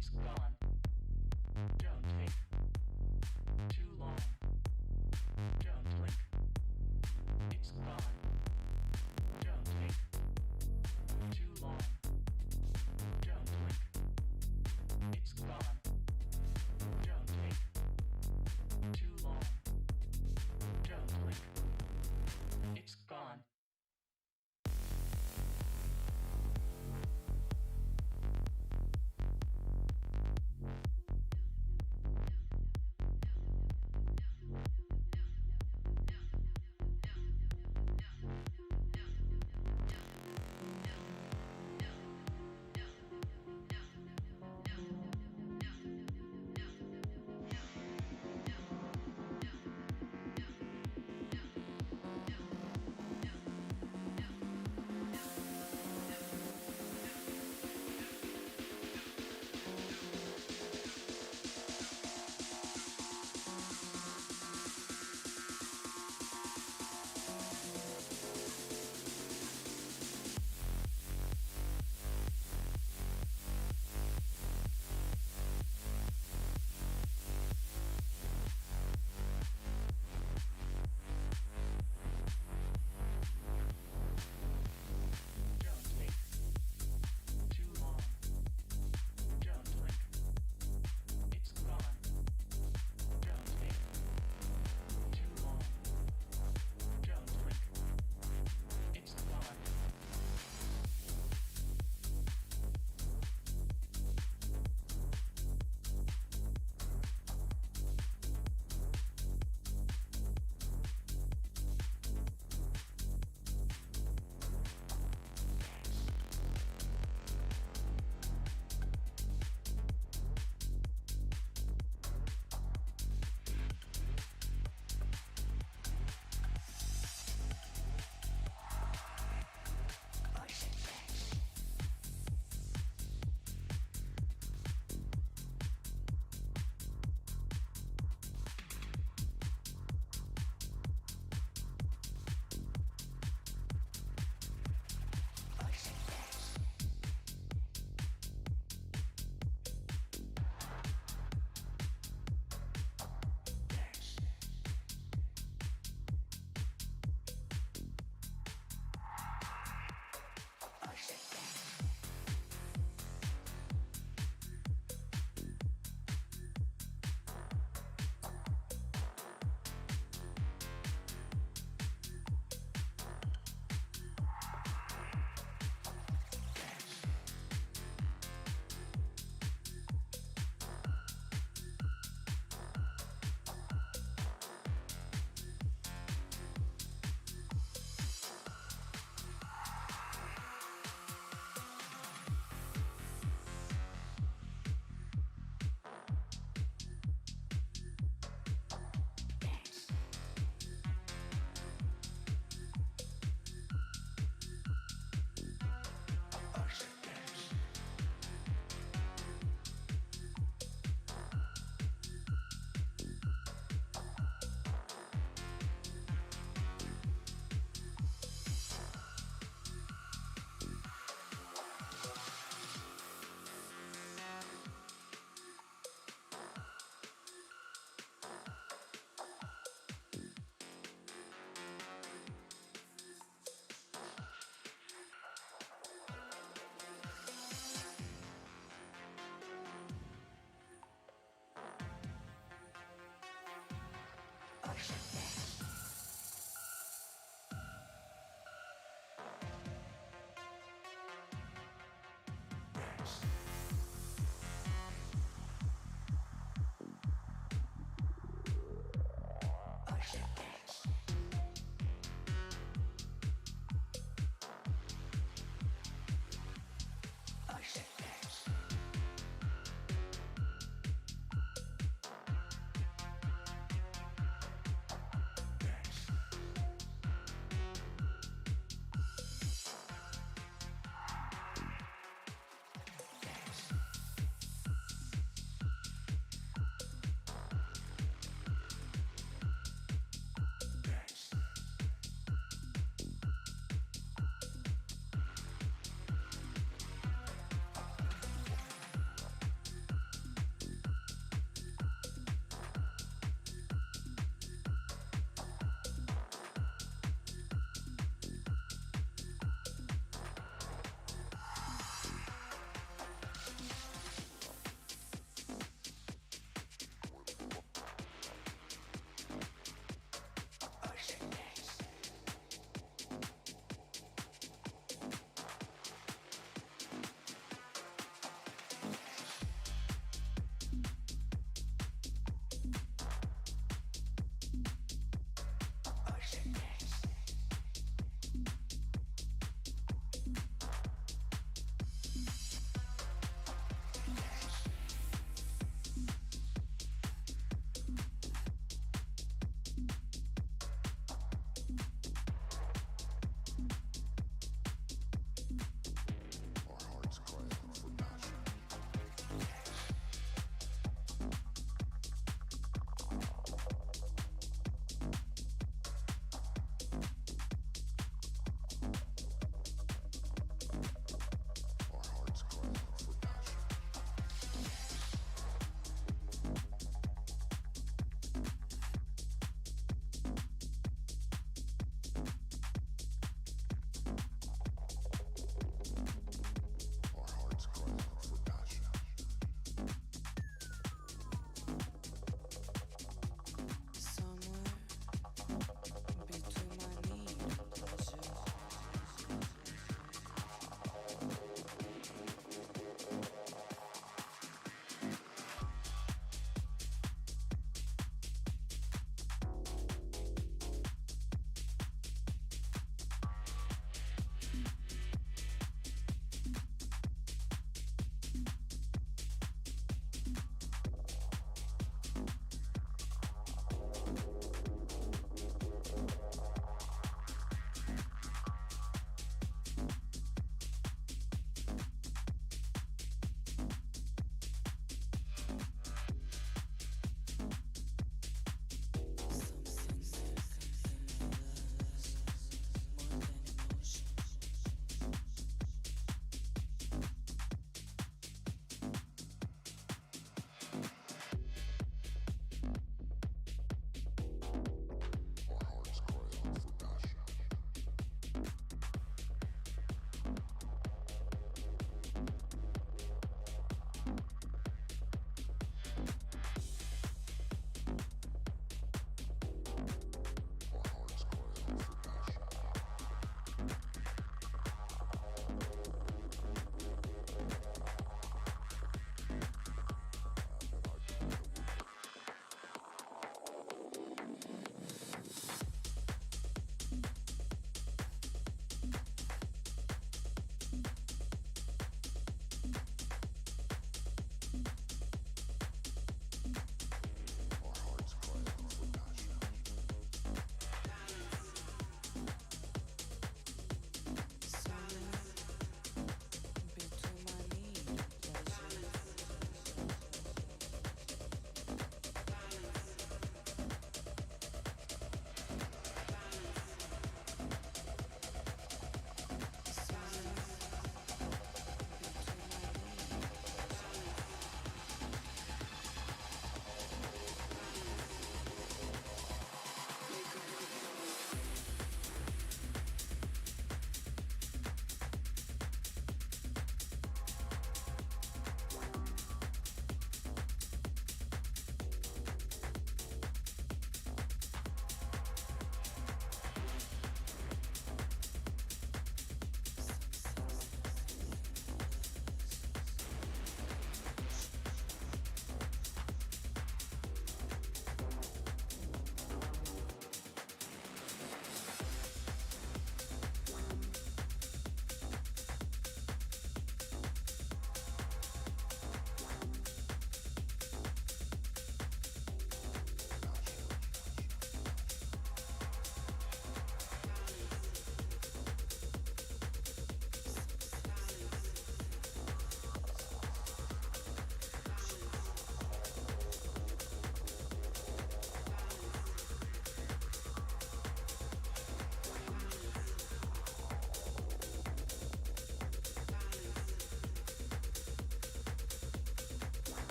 It's gone. Don't take too long. Don't blink. It's gone. Don't take too long. Don't blink. It's gone. Don't take too long. Don't blink. It's gone.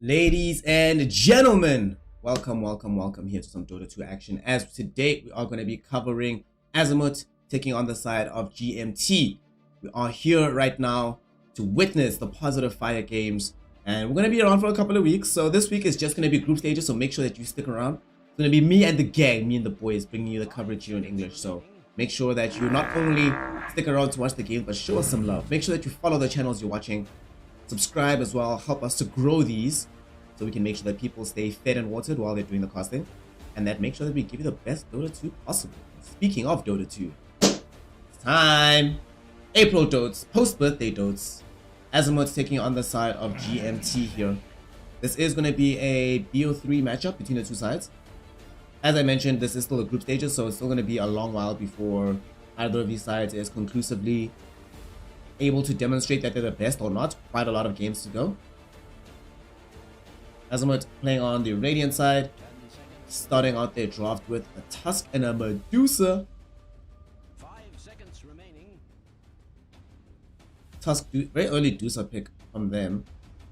Ladies and gentlemen, welcome here to some Dota 2 action. As today we are going to be covering Azimut taking on the side of GMT. We are here right now to witness the positive fire games, and we're going to be around for a couple of weeks. So this week is just going to be group stages, so make sure that you stick around. It's going to be me and the gang, me and the boys, bringing you the coverage here in English. So make sure that you not only stick around to watch the game, but show us some love. Make sure that you follow the channels you're watching. Subscribe as well, help us to grow these so we can make sure that people stay fed and watered while they're doing the casting, and that make sure that we give you the best Dota 2 possible. Speaking of Dota 2, it's time! April Dotes, post-birthday Dotes. Azimut taking on the side of GMT here. This is going to be a BO3 matchup between the two sides. As I mentioned, this is still a group stages, so it's still going to be a long while before either of these sides is conclusively able to demonstrate that they're the best or not. Quite a lot of games to go. Azimut playing on the Radiant side, starting out their draft with a Tusk and a Medusa. 5 seconds remaining. Tusk, very early Medusa pick from them.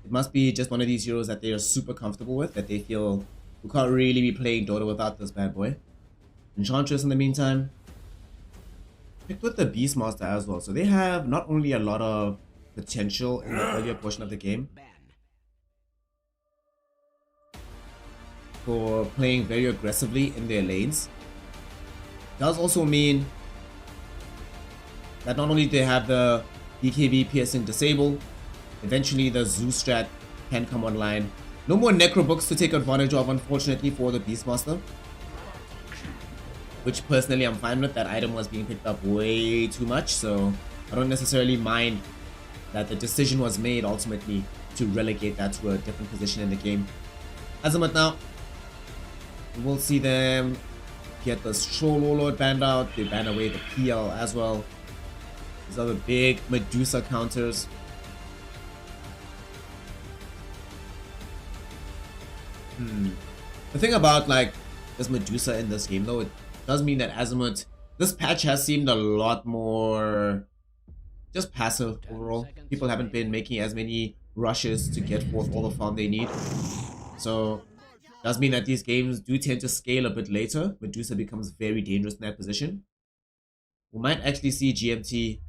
It must be just one of these heroes that they are super comfortable with, that they feel we can't really be playing Dota without this bad boy. Enchantress in the meantime, picked with the Beastmaster as well, so they have not only a lot of potential in the earlier portion of the game for playing very aggressively in their lanes. Does also mean that not only do they have the BKB piercing disable, eventually the Zeus strat can come online. No more Necro books to take advantage of, unfortunately, for the Beastmaster, which personally I'm fine with. That item was being picked up way too much, so I don't necessarily mind that the decision was made ultimately to relegate that to a different position in the game. Azimut now, we'll see them get the Stroll Warlord banned out. They ban away the PL as well. These are the big Medusa counters. The thing about like this Medusa in this game though, it does mean that Azimut, this patch has seemed a lot more just passive overall. People haven't been making as many rushes to get forth all the farm they need. So does mean that these games do tend to scale a bit later. Medusa becomes very dangerous in that position. We might actually see GMT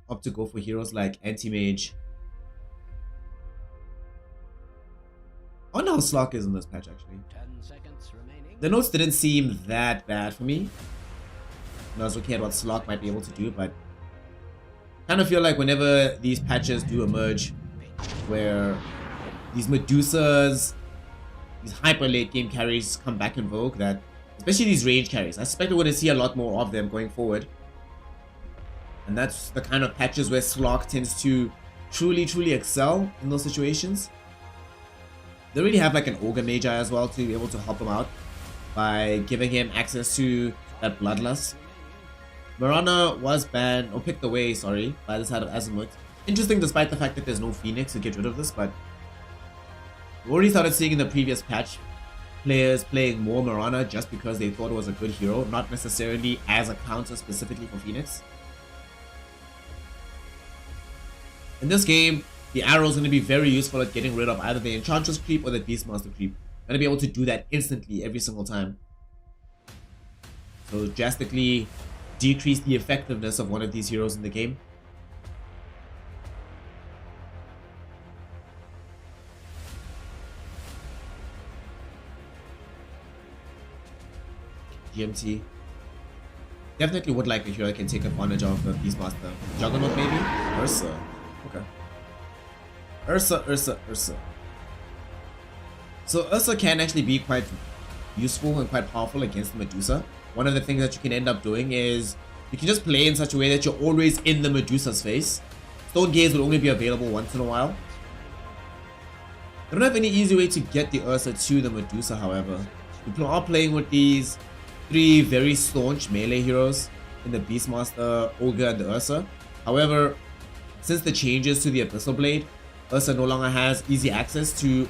opt to go for heroes like Anti-Mage. I wonder how Slock is in this patch actually. 10 seconds remaining. The notes didn't seem that bad for me. I was looking at what Slock might be able to do, but kind of feel like whenever these patches do emerge, where these Medusas, these hyper late game carries come back in vogue, that especially these range carries, I suspect we're going to see a lot more of them going forward. And that's the kind of patches where Slock tends to truly excel in those situations. They already have like an Ogre Magi as well to be able to help him out by giving him access to that Bloodlust. Mirana was banned, or picked away, sorry, by the side of Azimut. Interesting despite the fact that there's no Phoenix to get rid of this, but we already started seeing in the previous patch players playing more Mirana just because they thought it was a good hero, not necessarily as a counter specifically for Phoenix. In this game, the arrow is going to be very useful at getting rid of either the Enchantress creep or the Beastmaster creep. Going to be able to do that instantly every single time. So drastically decrease the effectiveness of one of these heroes in the game. GMT definitely would like a hero that can take advantage of the Beastmaster. Juggernaut maybe? Ursa. Okay. Ursa. So Ursa can actually be quite useful and quite powerful against the Medusa. One of the things that you can end up doing is you can just play in such a way that you're always in the Medusa's face. Stone Gaze will only be available once in a while. I don't have any easy way to get the Ursa to the Medusa, however. People are playing with these 3 very staunch melee heroes in the Beastmaster, Ogre, and the Ursa. However, since the changes to the Abyssal Blade, Ursa no longer has easy access to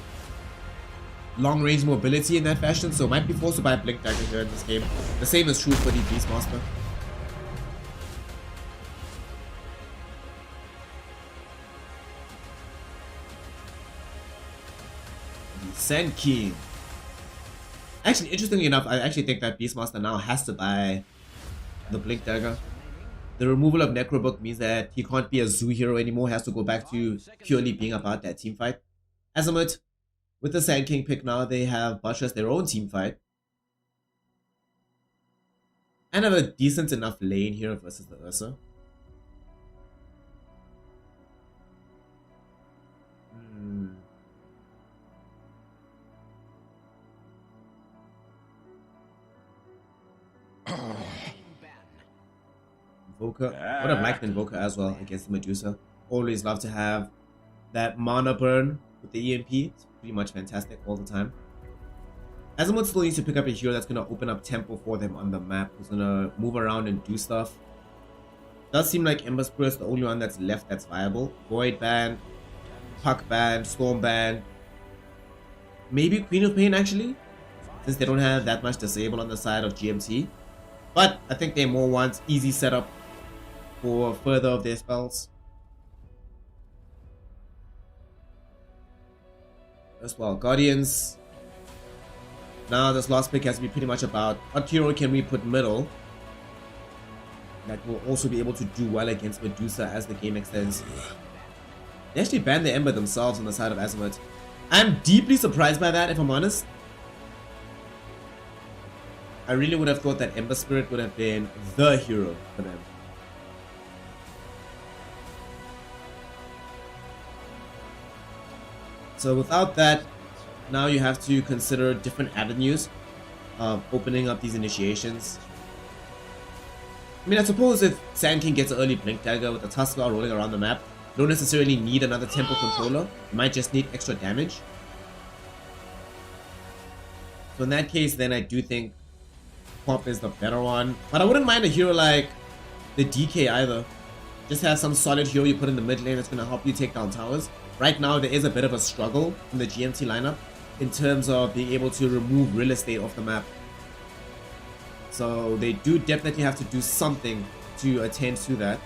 long range mobility in that fashion, so might be forced to buy a Blink Dagger here in this game. The same is true for the Beastmaster. Sand King. Actually, interestingly enough, I actually think that Beastmaster now has to buy the Blink Dagger. The removal of Necrobook means that he can't be a zoo hero anymore. He has to go back to purely being about that team fight. Azimut, with the Sand King pick now, they have buttressed their own team fight. And have a decent enough lane here versus the Ursa. Invoker. I would have liked Invoker as well against the Medusa. Always love to have that mana burn with the EMP. It's pretty much fantastic all the time. Azimut still needs to pick up a hero that's going to open up tempo for them on the map. Who's going to move around and do stuff. Does seem like Ember Spirit's the only one that's left that's viable. Void Band, Puck Band, Storm Band. Maybe Queen of Pain actually, since they don't have that much disable on the side of GMT. But I think they more want easy setup for further of their spells. As well, Guardians. Now this last pick has to be pretty much about what hero can we put middle that will also be able to do well against Medusa as the game extends. They actually banned the Ember themselves on the side of Azimut. I'm deeply surprised by that, if I'm honest. I really would have thought that Ember Spirit would have been the hero for them. So without that, now you have to consider different avenues of opening up these initiations. I mean, I suppose if Sand King gets an early Blink Dagger with a Tusker rolling around the map, you don't necessarily need another tempo controller. You might just need extra damage. So in that case, then I do think Pop is the better one. But I wouldn't mind a hero like the DK either. Just have some solid hero you put in the mid lane that's going to help you take down towers. Right now, there is a bit of a struggle in the GMT lineup in terms of being able to remove real estate off the map. So they do definitely have to do something to attend to that.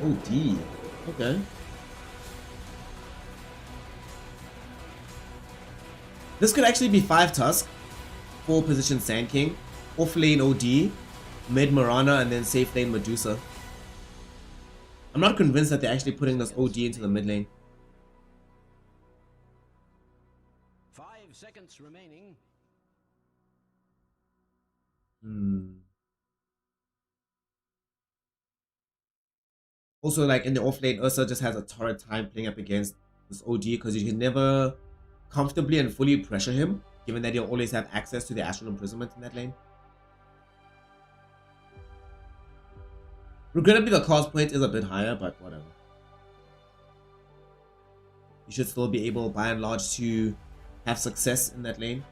Oh, D. Okay. This could actually be 5 Tusk, 4 position Sand King, off lane OD, mid Marana, and then safe lane Medusa. I'm not convinced that they're actually putting this OD into the mid lane. 5 seconds remaining. Also, like in the off lane, Ursa just has a torrid time playing up against this OD because you can never comfortably and fully pressure him, given that he'll always have access to the Astral Imprisonment in that lane. Regrettably, the cost point is a bit higher, but whatever. You should still be able, by and large, to have success in that lane.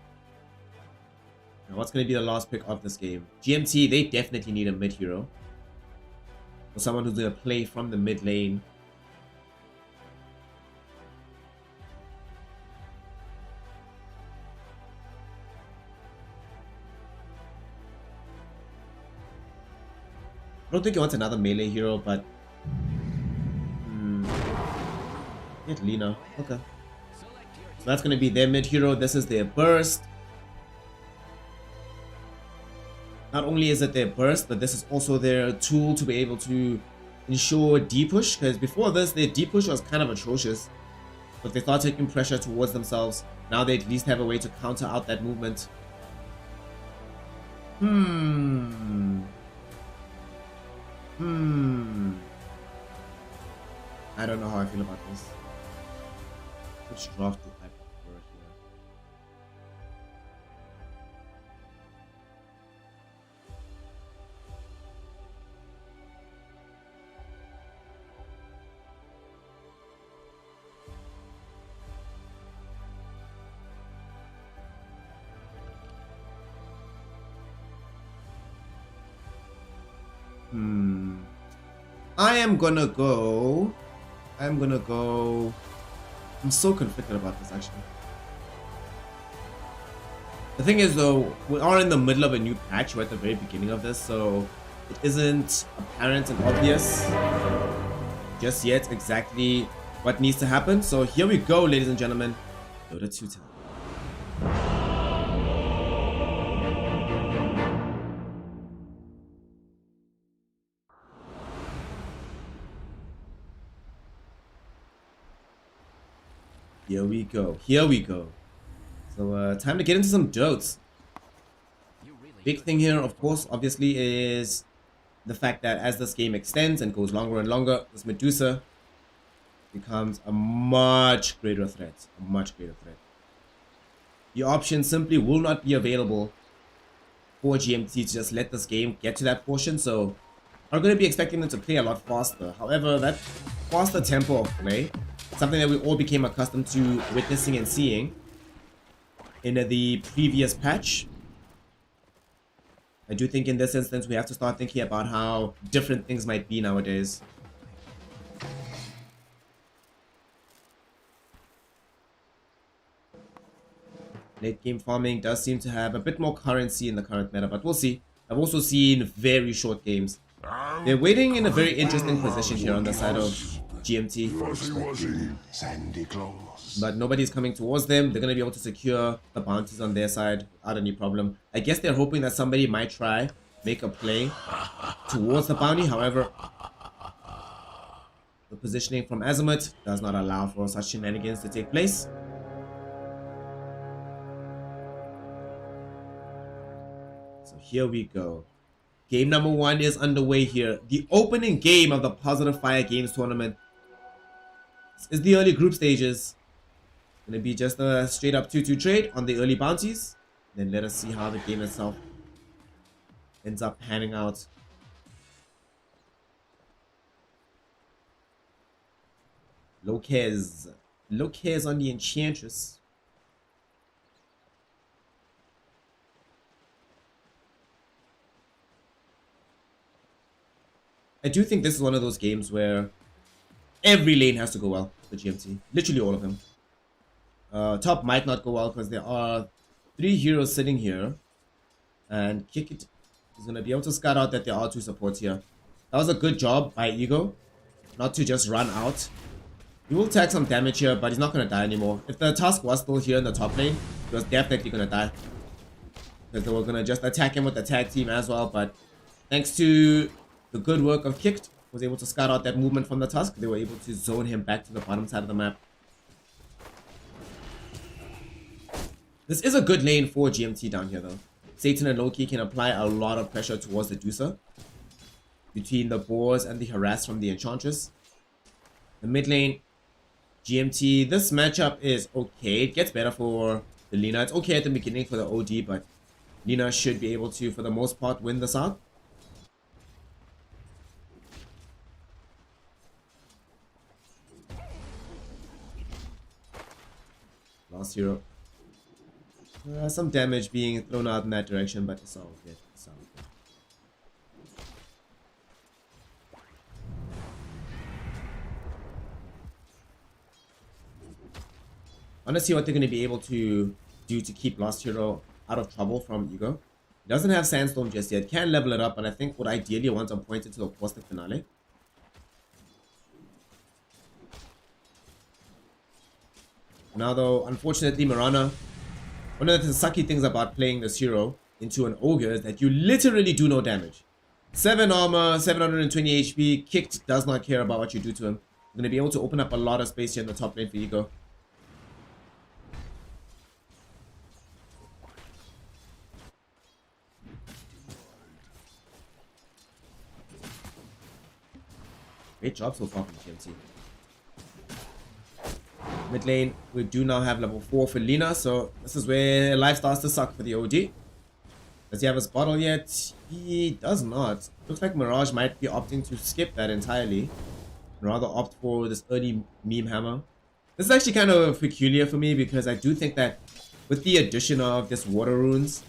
Now, what's going to be the last pick of this game? GMT, they definitely need a mid hero. Or someone who's going to play from the mid lane. I don't think he wants another melee hero, but... Get Lina. Okay. So that's going to be their mid hero. This is their burst. Not only is it their burst, but this is also their tool to be able to ensure D-push. Because before this, their D-push was kind of atrocious. But they start taking pressure towards themselves. Now they at least have a way to counter out that movement. I don't know how I feel about this. Which draft do I prefer here? I'm gonna go. I'm so conflicted about this actually. The thing is though, we are in the middle of a new patch. We're at the very beginning of this, so it isn't apparent and obvious just yet exactly what needs to happen. So here we go, ladies and gentlemen. Dota 2 time. Here we go. Here we go. So time to get into some dotes. Big thing here, of course, obviously, is the fact that as this game extends and goes longer and longer, this Medusa becomes a much greater threat. A much greater threat. The option simply will not be available for GMT to just let this game get to that portion. So I'm going to be expecting them to play a lot faster. However, that faster tempo of play, something that we all became accustomed to witnessing and seeing in the previous patch. I do think in this instance we have to start thinking about how different things might be nowadays. Late game farming does seem to have a bit more currency in the current meta, but we'll see. I've also seen very short games. They're waiting in a very interesting position here on the side of GMT. But nobody's coming towards them. They're going to be able to secure the bounties on their side without any problem. I guess they're hoping that somebody might try make a play towards the bounty. However, the positioning from Azimut does not allow for such shenanigans to take place. So here we go. Game number 1 is underway here. The opening game of the Positive Fire Games tournament. This is the early group stages. Gonna be just a straight up 2-2 trade on the early bounties. Then let us see how the game itself ends up panning out. Low cares on the Enchantress. I do think this is one of those games where every lane has to go well for GMT. Literally all of them. Top might not go well because there are 3 heroes sitting here. And Kick It is going to be able to scout out that there are 2 supports here. That was a good job by Ego. Not to just run out. He will take some damage here, but he's not going to die anymore. If the Tusk was still here in the top lane, he was definitely going to die. Because they were going to just attack him with the tag team as well. But thanks to the good work of Kicked, was able to scout out that movement from the Tusk. They were able to zone him back to the bottom side of the map. This is a good lane for GMT down here though. Satan and Loki can apply a lot of pressure towards the Dusa. Between the boars and the harass from the Enchantress. The mid lane, GMT, this matchup is okay. It gets better for the Lina. It's okay at the beginning for the OD, but Lina should be able to, for the most part, win this out. Last hero. Some damage being thrown out in that direction, but it's all good. It's all good. I want to see what they're going to be able to do to keep Lost Hero out of trouble from Ego. He doesn't have Sandstorm just yet. Can level it up, but I think would ideally want to point it to the Caustic Finale. Now though, unfortunately, Mirana, one of the sucky things about playing this hero into an Ogre is that you literally do no damage. 7 armor, 720 HP, Kicked does not care about what you do to him. You're going to be able to open up a lot of space here in the top lane for Ego. Great job so far from GMT. Mid lane, we do now have level 4 for Lina, so this is where life starts to suck for the OD. Does he have his bottle yet? He does not. Looks like Mirage might be opting to skip that entirely. And rather opt for this early meme hammer. This is actually kind of peculiar for me because I do think that with the addition of this water runes,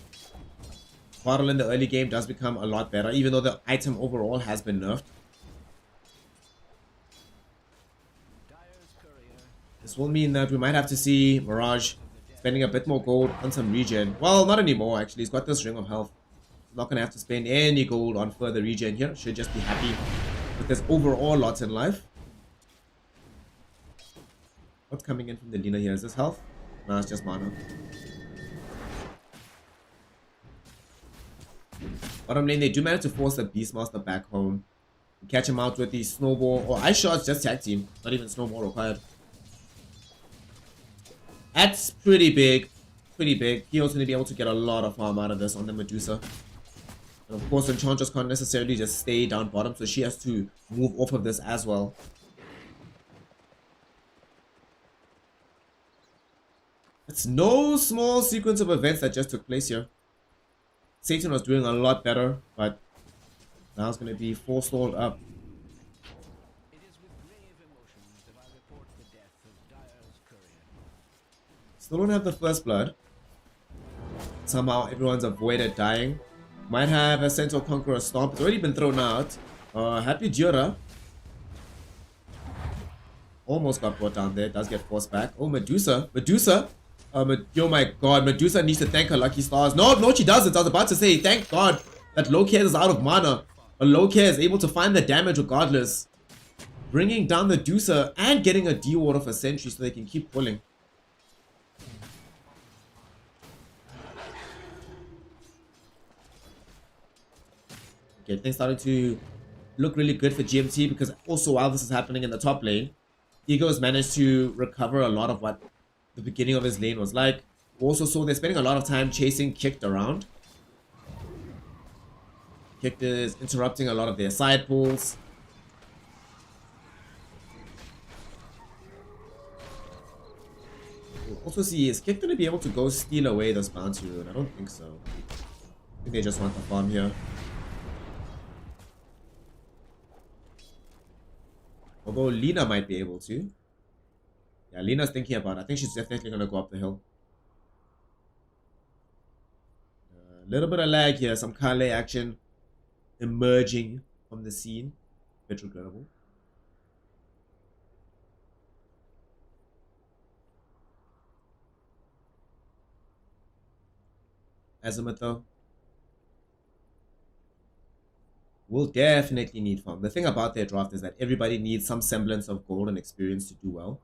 bottle in the early game does become a lot better, even though the item overall has been nerfed. This will mean that we might have to see Mirage Spending a bit more gold on some regen. Well, not anymore actually. He's got this ring of health. Not gonna have to spend any gold on further regen here. Should just be happy with his overall lots in life. What's coming in from the Lina here? Is this health? No, it's just mana. Bottom lane, they do manage to force the Beastmaster back home. Catch him out with the snowball or ice shots, just tag team. Not even snowball required. That's pretty big. Pretty big. He's going to be able to get a lot of farm out of this on the Medusa. And of course, Enchantress can't necessarily just stay down bottom, so she has to move off of this as well. It's no small sequence of events that just took place here. Satan was doing a lot better, but now it's going to be full stalled up. It is with grave emotions that I report the death of Dyer's courier. Still don't have the first blood. Somehow everyone's avoided dying. Might have a Centaur Conqueror Stomp. It's already been thrown out. Happy Jura. Almost got brought down there. Does get forced back. Oh, Medusa. Medusa. Oh my god. Medusa needs to thank her lucky stars. No, she doesn't. I was about to say, thank god that Locares is out of mana. But Locares is able to find the damage regardless. Bringing down the Medusa and getting a D-Ward of a Sentry so they can keep pulling. Okay, things starting to look really good for GMT because also while this is happening in the top lane, Ego's managed to recover a lot of what the beginning of his lane was like. Also saw they're spending a lot of time chasing Kicked around. Kicked is interrupting a lot of their side pulls. We'll also see, is Kicked going to be able to go steal away this bounty rune? I don't think so. I think they just want the farm here. Although Lina might be able to. Yeah, Lina's thinking about it. I think she's definitely going to go up the hill. A little bit of lag here. Some Kale action emerging from the scene. Bit regrettable. Azimut though. Will definitely need farm. The thing about their draft is that everybody needs some semblance of gold and experience to do well.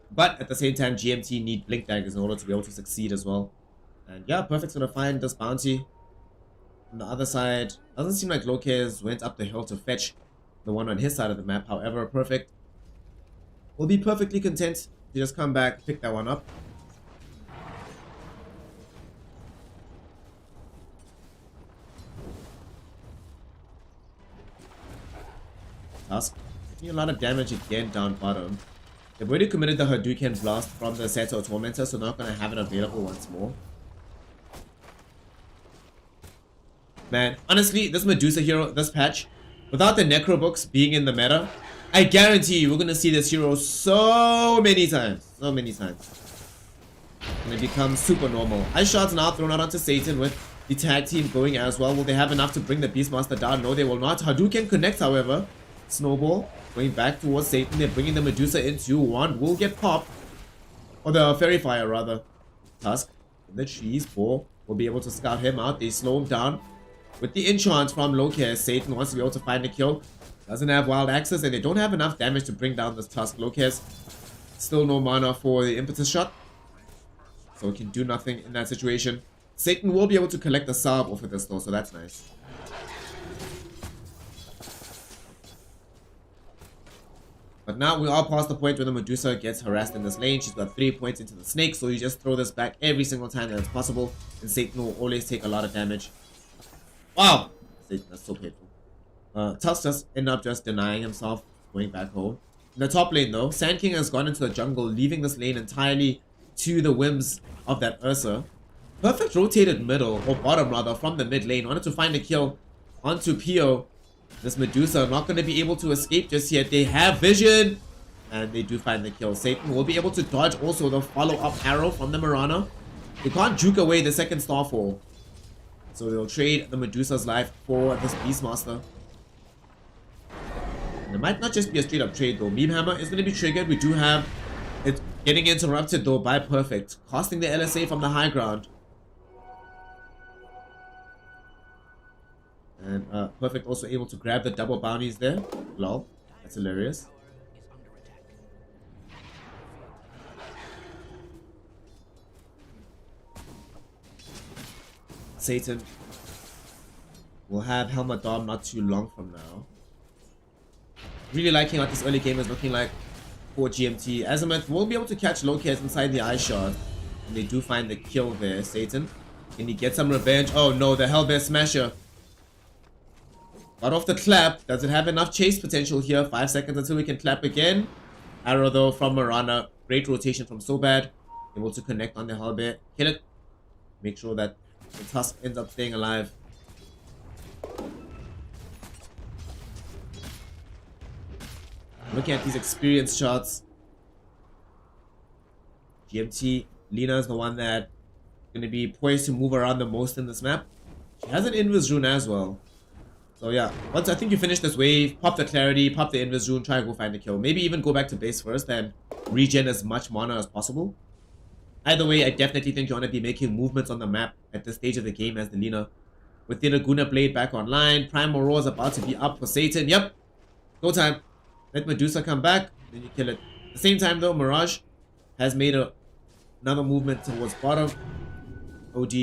But at the same time, GMT need Blink Daggers in order to be able to succeed as well. And yeah, Perfect's gonna find this bounty. On the other side, doesn't seem like Locares went up the hill to fetch the one on his side of the map. However, Perfect will be perfectly content to just come back, pick that one up. Tusk. Taking a lot of damage again down bottom. They've already committed the Hadouken Blast from the Centaur Tormentor, so not going to have it available once more. Man, honestly, this Medusa hero, this patch, without the Necro books being in the meta, I guarantee you we're going to see this hero so many times. So many times. And it becomes super normal. Ice shots now thrown out onto Satan with the tag team going as well. Will they have enough to bring the Beastmaster down? No, they will not. Hadouken connects, however. Snowball going back towards Satan. They're bringing the Medusa into one. Will get popped. Or the Fairy Fire, rather. Tusk in the trees. Ball will be able to scout him out. They slow him down. With the enchant from Locares, Satan wants to be able to find a kill. Doesn't have wild access and they don't have enough damage to bring down this Tusk. Locares still no mana for the impetus shot. So can do nothing in that situation. Satan will be able to collect the salve off of this though, so that's nice. But now we are past the point where the Medusa gets harassed in this lane. She's got 3 points into the snake, so you just throw this back every single time that it's possible. And Satan will always take a lot of damage. Wow! Satan, that's so painful. Tusk just ended up just denying himself, going back home. In the top lane though, Sand King has gone into the jungle, leaving this lane entirely to the whims of that Ursa. Perfect rotated middle, or bottom rather, from the mid lane. Wanted to find a kill onto Pio. This Medusa not going to be able to escape just yet. They have vision. And they do find the kill. Satan will be able to dodge also the follow-up arrow from the Mirana. They can't juke away the second Starfall. So they'll trade the Medusa's life for this Beastmaster. And it might not just be a straight up trade though. Meme Hammer is going to be triggered. We do have it getting interrupted though by Perfect, costing the LSA from the high ground. And Perfect also able to grab the double bounties there. Lol, that's hilarious. Satan will have Helmet Dom not too long from now. Really liking what this early game is looking like for GMT. Azimut will be able to catch Locate inside the eye shot. And they do find the kill there. Satan, can he get some revenge? Oh no, the Hellbear Smasher. Got off the clap. Does it have enough chase potential here? 5 seconds until we can clap again. Arrow though from Marana. Great rotation from So Bad. Able to connect on the Hellbear. Kill it. Make sure that the Tusk ends up staying alive. Looking at these experience shots. GMT, Lina is the one that going to be poised to move around the most in this map. She has an Invis Rune as well. So yeah, once I think you finish this wave, pop the Clarity, pop the Invis Rune, try and go find the kill. Maybe even go back to base first and regen as much mana as possible. Either way, I definitely think you want to be making movements on the map at this stage of the game as the Lina. With the Laguna Blade back online, Primal Roar is about to be up for Satan. Yep, go time. Let Medusa come back, then you kill it. At the same time though, Mirage has made another movement towards bottom. OG,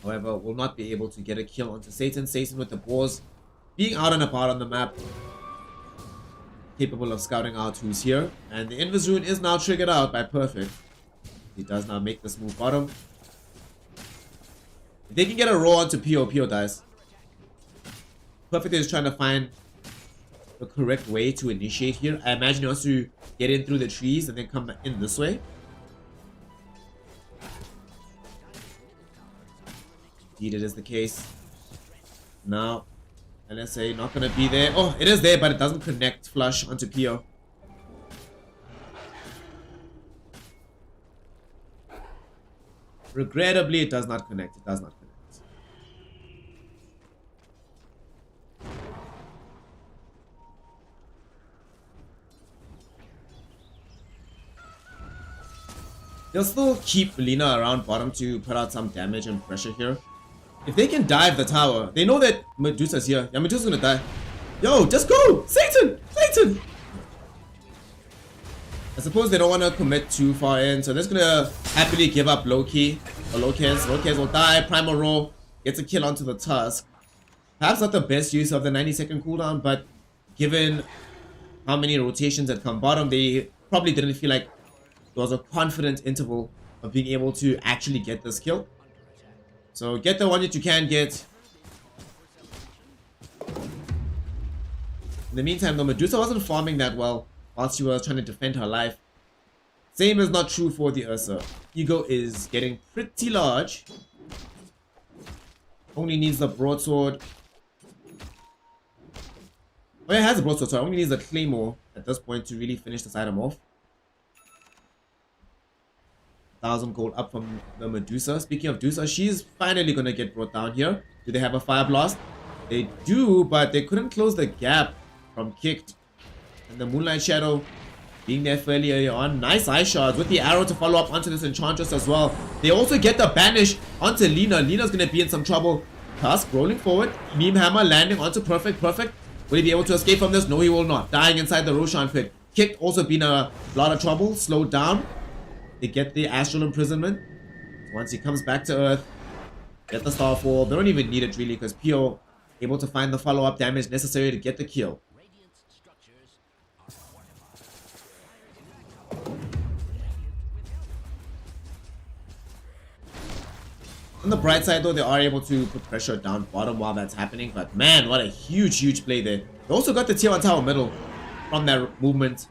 however, will not be able to get a kill onto Satan. Satan with the boars being out and about on the map. Capable of scouting out who's here. And the Invis Rune is now triggered out by Perfect. He does now make this move bottom. If they can get a roll onto PO, PO dies. Perfect is trying to find the correct way to initiate here. I imagine he wants to get in through the trees and then come in this way. Indeed, it is the case. Now, LSA not gonna be there. Oh, it is there, but it doesn't connect flush onto PO. Regrettably, it does not connect. It does not connect. They'll still keep Lina around bottom to put out some damage and pressure here. If they can dive the tower, they know that Medusa's here. Yeah, Medusa's gonna die. Yo, just go! Satan! Satan! I suppose they don't want to commit too far in, so they're just gonna happily give up Loki. Or Locas. Locas will die. Primal Roll gets a kill onto the Tusk. Perhaps not the best use of the 90-second cooldown, but given how many rotations had come bottom, they probably didn't feel like there was a confident interval of being able to actually get this kill. So get the one that you can get. In the meantime, though, Medusa wasn't farming that well whilst she was trying to defend her life. Same is not true for the Ursa. Ego is getting pretty large. Only needs the broadsword. Oh, yeah, it has a broadsword, so it only needs a claymore at this point to really finish this item off. 1,000 gold up from the Medusa. Speaking of Medusa, she's finally gonna get brought down here. Do they have a fire blast? They do, but they couldn't close the gap from Kicked. And the Moonlight Shadow being there fairly early on. Nice eye shots with the arrow to follow up onto this Enchantress as well. They also get the banish onto Lina. Lina's gonna be in some trouble. Tusk rolling forward. Meme Hammer landing onto Perfect. Perfect. Will he be able to escape from this? No, he will not. Dying inside the Roshan pit. Kicked also been a lot of trouble. Slowed down. They get the Astral Imprisonment. Once he comes back to Earth, get the Starfall. They don't even need it really because Pio able to find the follow-up damage necessary to get the kill. On the bright side though, they are able to put pressure down bottom while that's happening. But man, what a huge play there. They also got the tier 1 tower middle from that movement.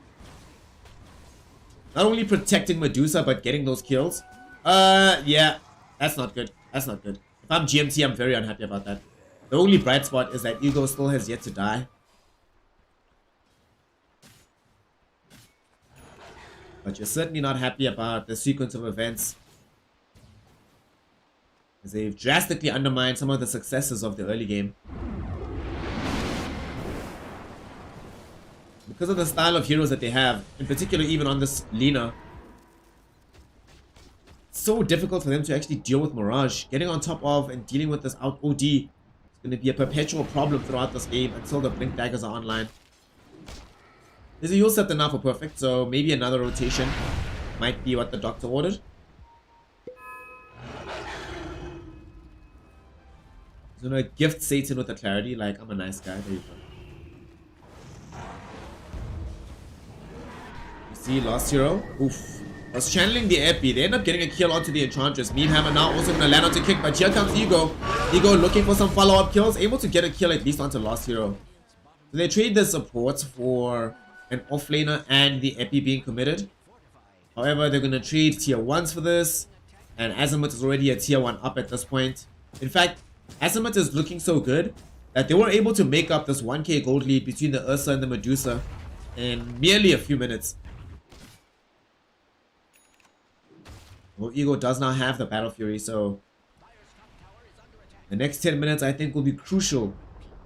Not only protecting Medusa, but getting those kills. Yeah, that's not good. That's not good. If I'm GMT, I'm very unhappy about that. The only bright spot is that Ego still has yet to die. But you're certainly not happy about the sequence of events, as they've drastically undermined some of the successes of the early game. Because of the style of heroes that they have, in particular even on this Lina, it's so difficult for them to actually deal with Mirage. Getting on top of and dealing with this out OD is going to be a perpetual problem throughout this game until the Blink Daggers are online. There's a heal set now for perfect, so maybe another rotation might be what the doctor ordered. He's gonna gift Satan with the clarity, like, I'm a nice guy. There you go. You see, lost hero. Oof. I was channeling the Epi. They end up getting a kill onto the Enchantress. Meme Hammer now also gonna land onto kick, but here comes Ego. Ego looking for some follow-up kills, able to get a kill at least onto lost hero. So they trade the support for an offlaner and the Epi being committed. However, they're gonna trade tier 1s for this, and Azimut is already a tier 1 up at this point. In fact, Azimut is looking so good that they were able to make up this 1k gold lead between the Ursa and the Medusa in merely a few minutes. Well, Ego does now have the Battle Fury, so the next 10 minutes I think will be crucial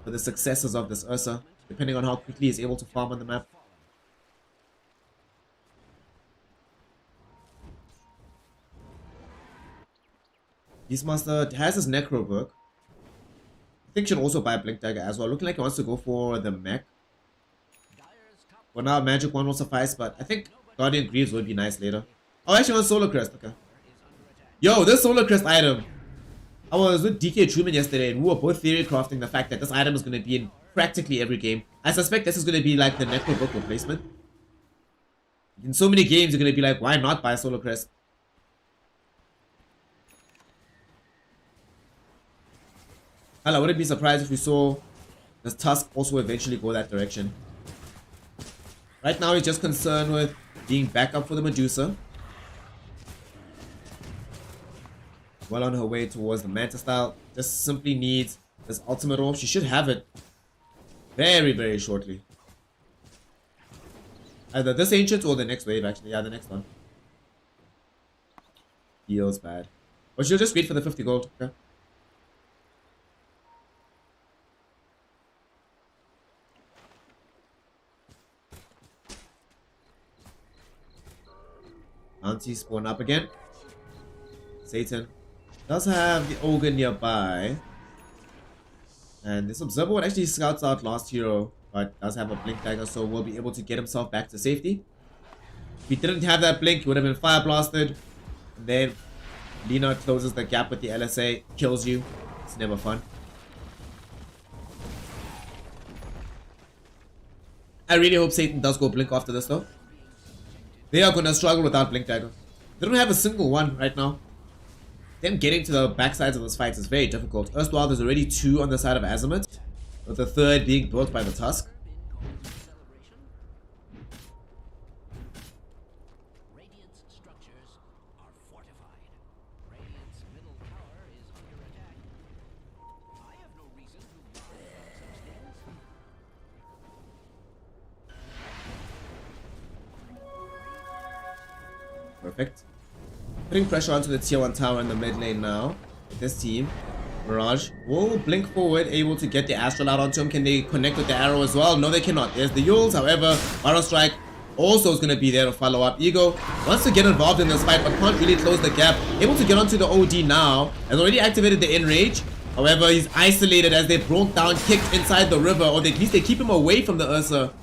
for the successes of this Ursa, depending on how quickly he's able to farm on the map. Beastmaster has his Necro book. I think should also buy a Blink Dagger as well. Looking like he wants to go for the mech. For now, Magic 1 will suffice, but I think Guardian Greaves would be nice later. Oh, actually on Solar Crest, okay. Yo, this Solar Crest item. I was with DK Truman yesterday and we were both theory crafting the fact that this item is going to be in practically every game. I suspect this is going to be like the Necro book replacement. In so many games, you're going to be like, why not buy Solar Crest? I wouldn't be surprised if we saw this Tusk also eventually go that direction. Right now, he's just concerned with being backup for the Medusa. Well on her way towards the Manta style. Just simply needs this ultimate orb. She should have it very, very shortly. Either this ancient or the next wave, actually. Yeah, the next one. Feels bad. Or she'll just wait for the 50 gold. Okay. Auntie spawn up again. Satan does have the Ogre nearby. And this Observer would actually scouts out last hero, but does have a Blink Dagger, so will be able to get himself back to safety. If he didn't have that Blink, he would have been Fire Blasted. And then Lina closes the gap with the LSA, kills you. It's never fun. I really hope Satan does go Blink after this though. They are gonna struggle without Blink Dagger. They don't have a single one right now. Them getting to the backsides of this fight is very difficult. Erstwhile, there's already 2 on the side of Azimut, with the 3rd being built by the Tusk. Radiant's structures are fortified. Radiant's middle tower is under attack. I have no reason to substance. Perfect. Putting pressure onto the tier 1 tower in the mid lane now. With this team. Mirage will blink forward, able to get the Astral out onto him. Can they connect with the arrow as well? No, they cannot. There's the Yules. However, Barrow Strike also is going to be there to follow up. Ego wants to get involved in this fight, but can't really close the gap. Able to get onto the OD now. Has already activated the Enrage. However, he's isolated as they broke down, kicked inside the river, or at least they keep him away from the Ursa.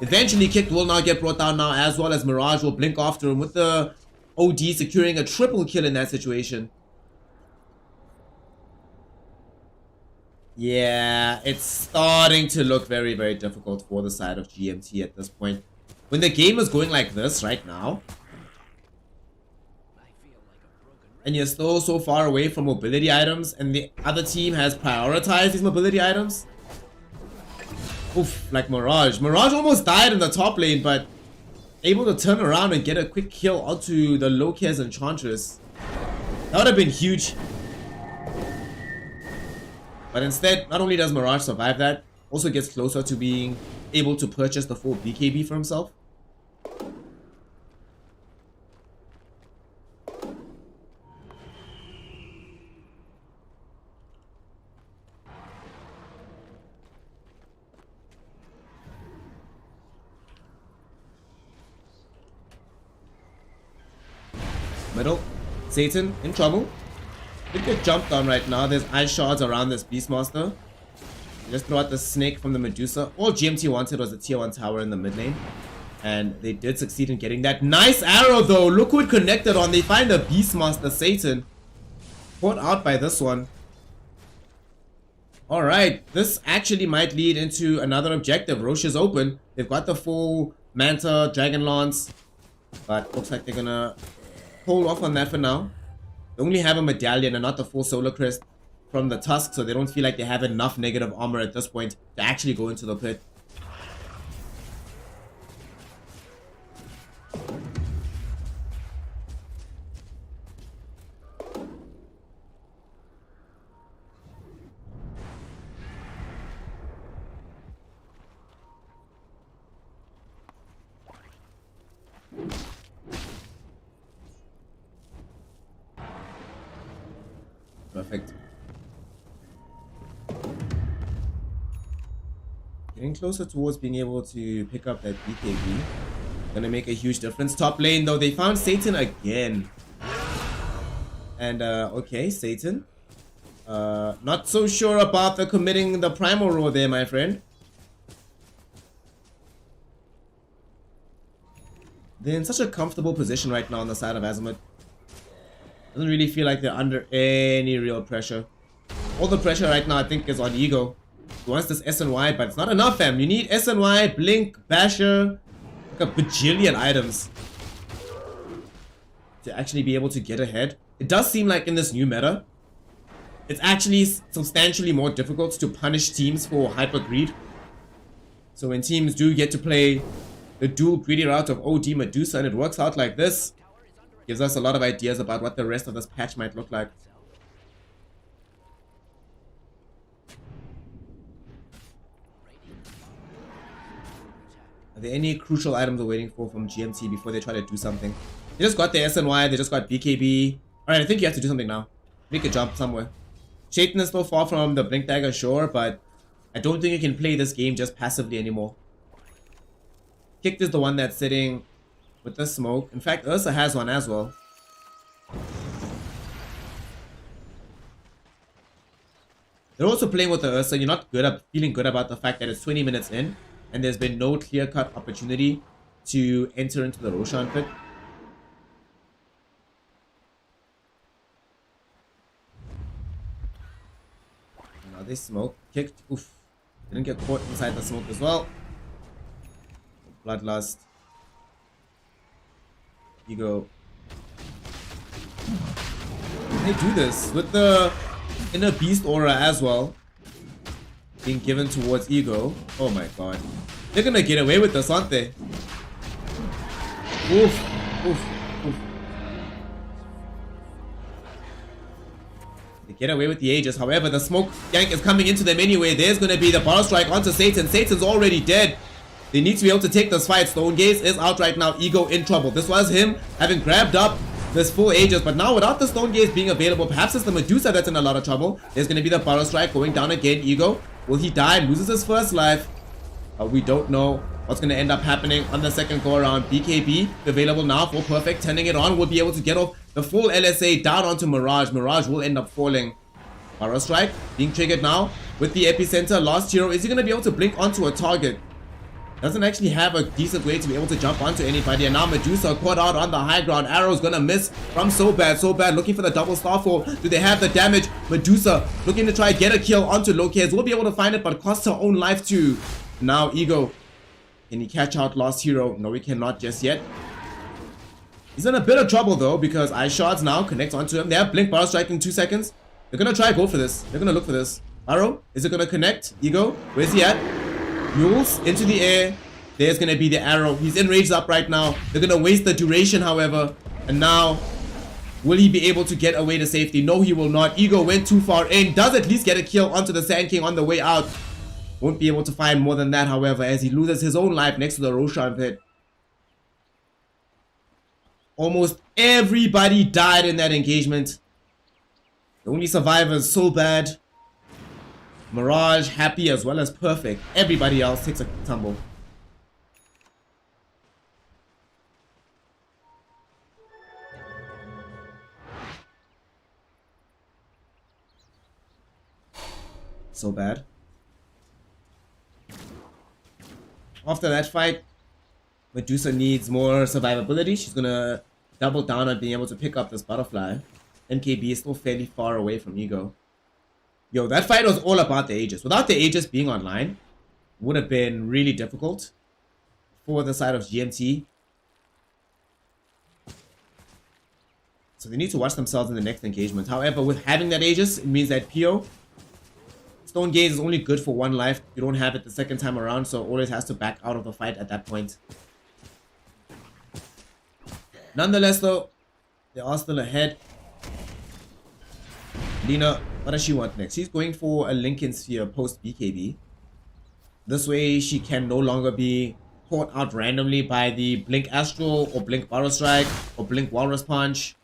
Eventually, Kicked will now get brought down now, as well as Mirage will blink after him with the OD securing a triple kill in that situation. Yeah, it's starting to look very, very difficult for the side of GMT at this point. When the game is going like this right now, and you're still so far away from mobility items, and the other team has prioritized these mobility items. Oof, like Mirage. Mirage almost died in the top lane, but able to turn around and get a quick kill onto the Loki's Enchantress. That would have been huge. But instead, not only does Mirage survive that, also gets closer to being able to purchase the full BKB for himself. Middle. Satan in trouble. Could get jumped on right now. There's ice shards around this Beastmaster. Just throw out the snake from the Medusa. All GMT wanted was a tier 1 tower in the mid lane. And they did succeed in getting that. Nice arrow though. Look who it connected on. They find the Beastmaster Satan. Caught out by this one. Alright. This actually might lead into another objective. Roche is open. They've got the full Manta, Dragon Lance. But looks like they're gonna hold off on that for now. They only have a medallion and not the full solar crest from the tusk, so they don't feel like they have enough negative armor at this point to actually go into the pit. Perfect. Getting closer towards being able to pick up that BKB. Gonna make a huge difference. Top lane though, they found Satan again. And okay, Satan. Not so sure about the committing the primal roar there, my friend. They're in such a comfortable position right now on the side of Azimut. Doesn't really feel like they're under any real pressure. All the pressure right now I think is on Ego. He wants this SNY, but it's not enough, fam. You need SNY, Blink, Basher, like a bajillion items to actually be able to get ahead. It does seem like in this new meta, it's actually substantially more difficult to punish teams for hyper greed. So when teams do get to play the dual greedy route of OD Medusa and it works out like this, gives us a lot of ideas about what the rest of this patch might look like. Are there any crucial items we're waiting for from GMT before they try to do something? They just got the SNY, they just got BKB. Alright, I think you have to do something now. Make a jump somewhere. Shaitan is still far from the Blink Dagger, sure, but I don't think you can play this game just passively anymore. Kicked is the one that's sitting with the smoke. In fact, Ursa has one as well. They're also playing with the Ursa. You're not feeling good about the fact that it's 20 minutes in and there's been no clear-cut opportunity to enter into the Roshan pit. Now they smoke. Kicked. Oof. Didn't get caught inside the smoke as well. Bloodlust. Ego. They do this with the inner beast aura as well being given towards Ego. Oh my god. They're gonna get away with this, aren't they? Oof. Oof. Oof. They get away with the Aegis. However, the smoke gank is coming into them anyway. There's gonna be the Battle Strike onto Satan. Satan's already dead. They need to be able to take this fight. Stone Gaze is out right now. Ego in trouble. This was him having grabbed up this full Aegis, but now without the Stone Gaze being available, perhaps it's the Medusa that's in a lot of trouble. There's going to be the Battle Strike going down again. Ego, will he die? Loses his first life. We don't know what's going to end up happening on the second go around. BKB available now for Perfect. Turning it on. Will be able to get off the full LSA down onto Mirage. Mirage will end up falling. Battle Strike being triggered now with the Epicenter. Last hero. Is he going to be able to blink onto a target? Doesn't actually have a decent way to be able to jump onto anybody. And now Medusa caught out on the high ground. Arrow's gonna miss from so bad. Looking for the double starfall. Do they have the damage? Medusa looking to try get a kill onto Locales. Will be able to find it, but costs her own life too. Now Ego. Can he catch out Lost Hero? No, he cannot just yet. He's in a bit of trouble though, because Ice Shards now connect onto him. They have Blink Battle Strike in 2 seconds. They're gonna try go for this. They're gonna look for this. Arrow, is it gonna connect? Ego, where's he at? Mules into the air. There's gonna be the arrow. He's enraged up right now. They're gonna waste the duration, however. And now, will he be able to get away to safety? No, he will not. Ego went too far in. Does at least get a kill onto the Sand King on the way out. Won't be able to find more than that, however, as he loses his own life next to the Roshan pit. Almost everybody died in that engagement. The only survivors, so bad. Mirage, Happy, as well as Perfect. Everybody else takes a tumble. So bad. After that fight, Medusa needs more survivability. She's gonna double down on being able to pick up this butterfly. MKB is still fairly far away from Ego. Yo, that fight was all about the Aegis. Without the Aegis being online, would have been really difficult for the side of GMT. So they need to watch themselves in the next engagement. However, with having that Aegis, it means that PO, Stone Gaze is only good for one life. You don't have it the second time around, so always has to back out of the fight at that point. Nonetheless, though, they are still ahead. Lina, what does she want next? She's going for a Lincoln Sphere post BKB. This way, she can no longer be caught out randomly by the Blink Astral or Blink Barrow Strike or Blink Walrus Punch.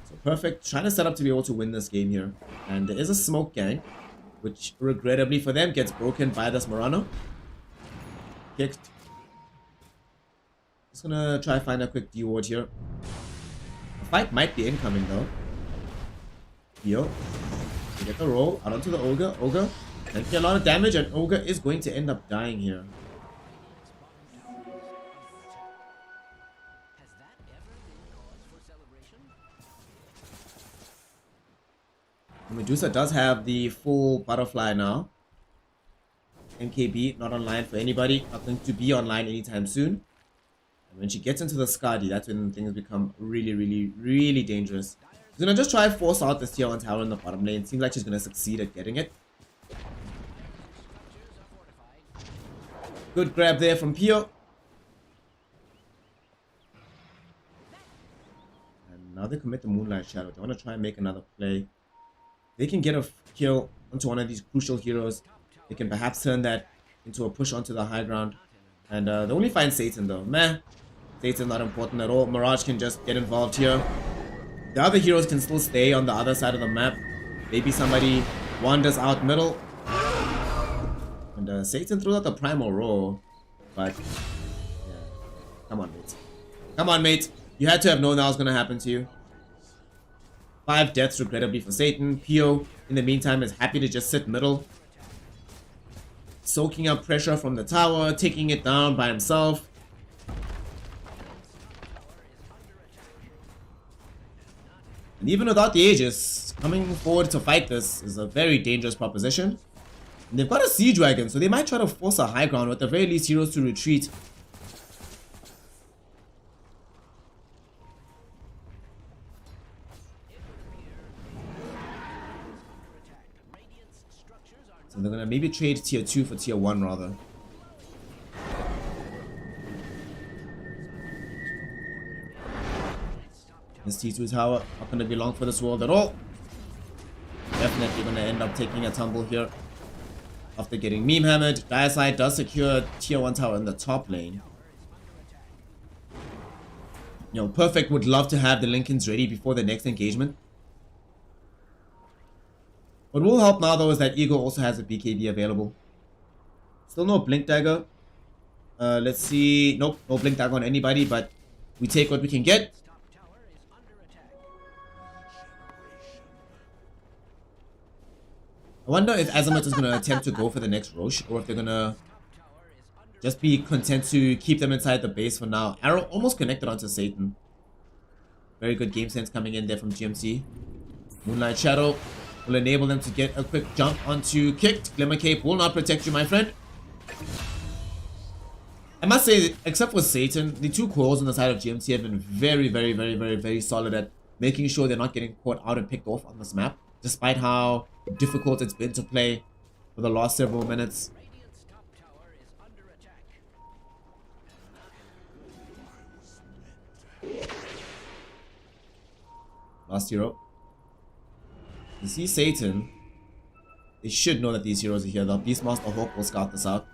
So perfect. Trying to set up to be able to win this game here. And there is a smoke gang, which regrettably for them gets broken by this Murano. Kicked. Just gonna try find a quick D-ward here. The fight might be incoming though. Yo. We get the roll out onto the Ogre. Ogre taking a lot of damage, and Ogre is going to end up dying here. Medusa does have the full butterfly now. MKB not online for anybody, not going to be online anytime soon. And when she gets into the Skadi, that's when things become really dangerous. She's gonna just try and force out this tier 1 tower in the bottom lane. Seems like she's gonna succeed at getting it. Good grab there from Pio. And now they commit the Moonlight Shadow. They want to try and make another play. They can get a kill onto one of these crucial heroes. They can perhaps turn that into a push onto the high ground. And they only find Satan though. Meh. Satan's not important at all. Mirage can just get involved here. The other heroes can still stay on the other side of the map. Maybe somebody wanders out middle. And Satan throws out the Primal Roar. But, yeah. Come on, mate. Come on, mate. You had to have known that was going to happen to you. 5 deaths, regrettably, for Satan. Pio, in the meantime, is happy to just sit middle. Soaking up pressure from the tower, taking it down by himself. And even without the Aegis, coming forward to fight this is a very dangerous proposition. And they've got a Siege Dragon, so they might try to force a high ground, or at the very least heroes to retreat. So they're gonna maybe trade tier 2 for tier 1 rather. This T2 tower not gonna be long for this world at all. Definitely gonna end up taking a tumble here. After getting meme hammered, Diaside does secure tier 1 tower in the top lane. You know, Perfect would love to have the Lincolns ready before the next engagement. What will help now though is that Ego also has a BKB available. Still no Blink Dagger. Let's see. Nope, no Blink Dagger on anybody, but we take what we can get. I wonder if Azimut is going to attempt to go for the next Roche, or if they're going to just be content to keep them inside the base for now. Arrow almost connected onto Satan. Very good game sense coming in there from GMT. Moonlight Shadow will enable them to get a quick jump onto Kicked. Glimmer Cape will not protect you, my friend. I must say, except for Satan, the 2 cores on the side of GMT have been very solid at making sure they're not getting caught out and picked off on this map, despite how difficult it's been to play for the last several minutes. Last hero. You see Satan. They should know that these heroes are here. The Beastmaster Hawk will scout this out.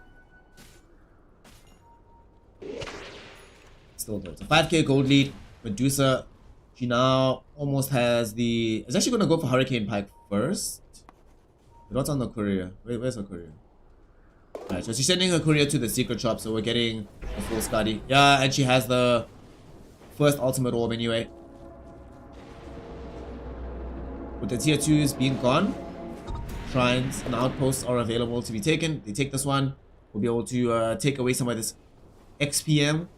Still good. It's a 5k gold lead. Medusa, she now almost has the... Is actually going to go for Hurricane Pike first. But what's on the courier? Where's her courier? Alright, so she's sending her courier to the secret shop, so we're getting a full Scotty. Yeah, and she has the first ultimate orb anyway. With the tier 2s being gone, shrines and outposts are available to be taken. They take this one. We'll be able to take away some of this XPM.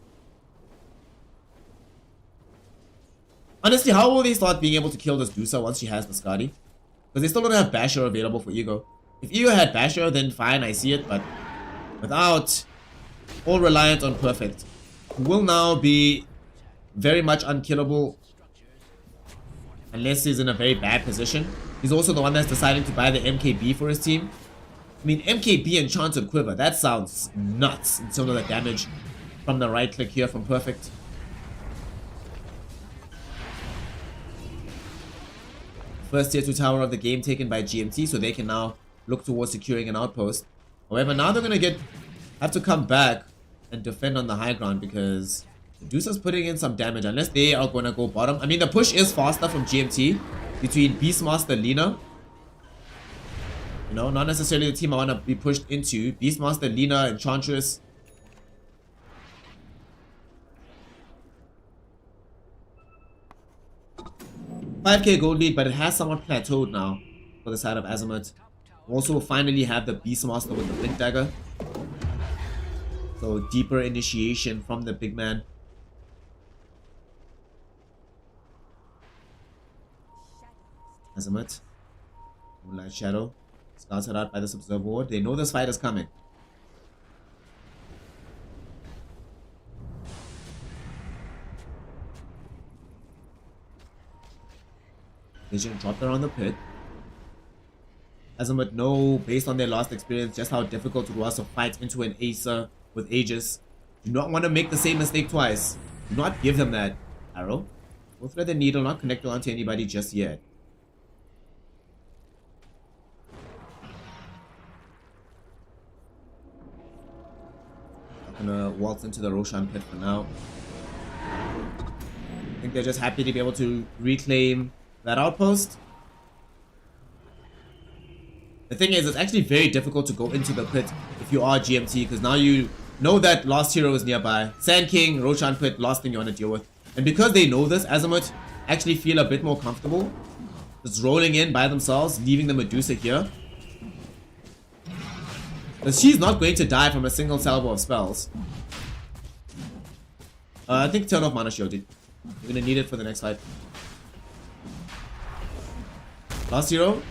Honestly, how will they start being able to kill this Dusa once she has the Skadi? Because they still don't have Basher available for Ego. If Ego had Basher, then fine, I see it. But without, all reliant on Perfect, who will now be very much unkillable unless he's in a very bad position. He's also the one that's deciding to buy the MKB for his team. I mean, MKB Enchanted Quiver, that sounds nuts in terms of the damage from the right click here from Perfect. First tier 2 tower of the game taken by GMT, so they can now look towards securing an outpost. However, now they're gonna have to come back and defend on the high ground because Medusa's putting in some damage unless they are gonna go bottom. I mean, the push is faster from GMT between Beastmaster, Lina. You know, not necessarily the team I want to be pushed into. Beastmaster, Lina, Enchantress. $5K gold lead, but it has somewhat plateaued now for the side of Azimut. Also, finally have the Beastmaster with the Blink Dagger. So, deeper initiation from the big man. Azimut. Moonlight Shadow. Scouted out by this observer ward. They know this fight is coming. Vision dropped around the pit. Azimut know, based on their last experience, just how difficult it was to fight into an Acer with Aegis. Do not want to make the same mistake twice. Do not give them that arrow. Go thread the needle, not connect onto anybody just yet. I'm gonna waltz into the Roshan pit for now. I think they're just happy to be able to reclaim that outpost. The thing is, it's actually very difficult to go into the pit if you are GMT, because now you know that Lost Hero is nearby. Sand King, Roshan pit, last thing you want to deal with. And because they know this, Azimut actually feel a bit more comfortable just rolling in by themselves, leaving the Medusa here. Because she's not going to die from a single salvo of spells. I think turn off Mana Shield, dude. We're gonna need it for the next fight. Last Hero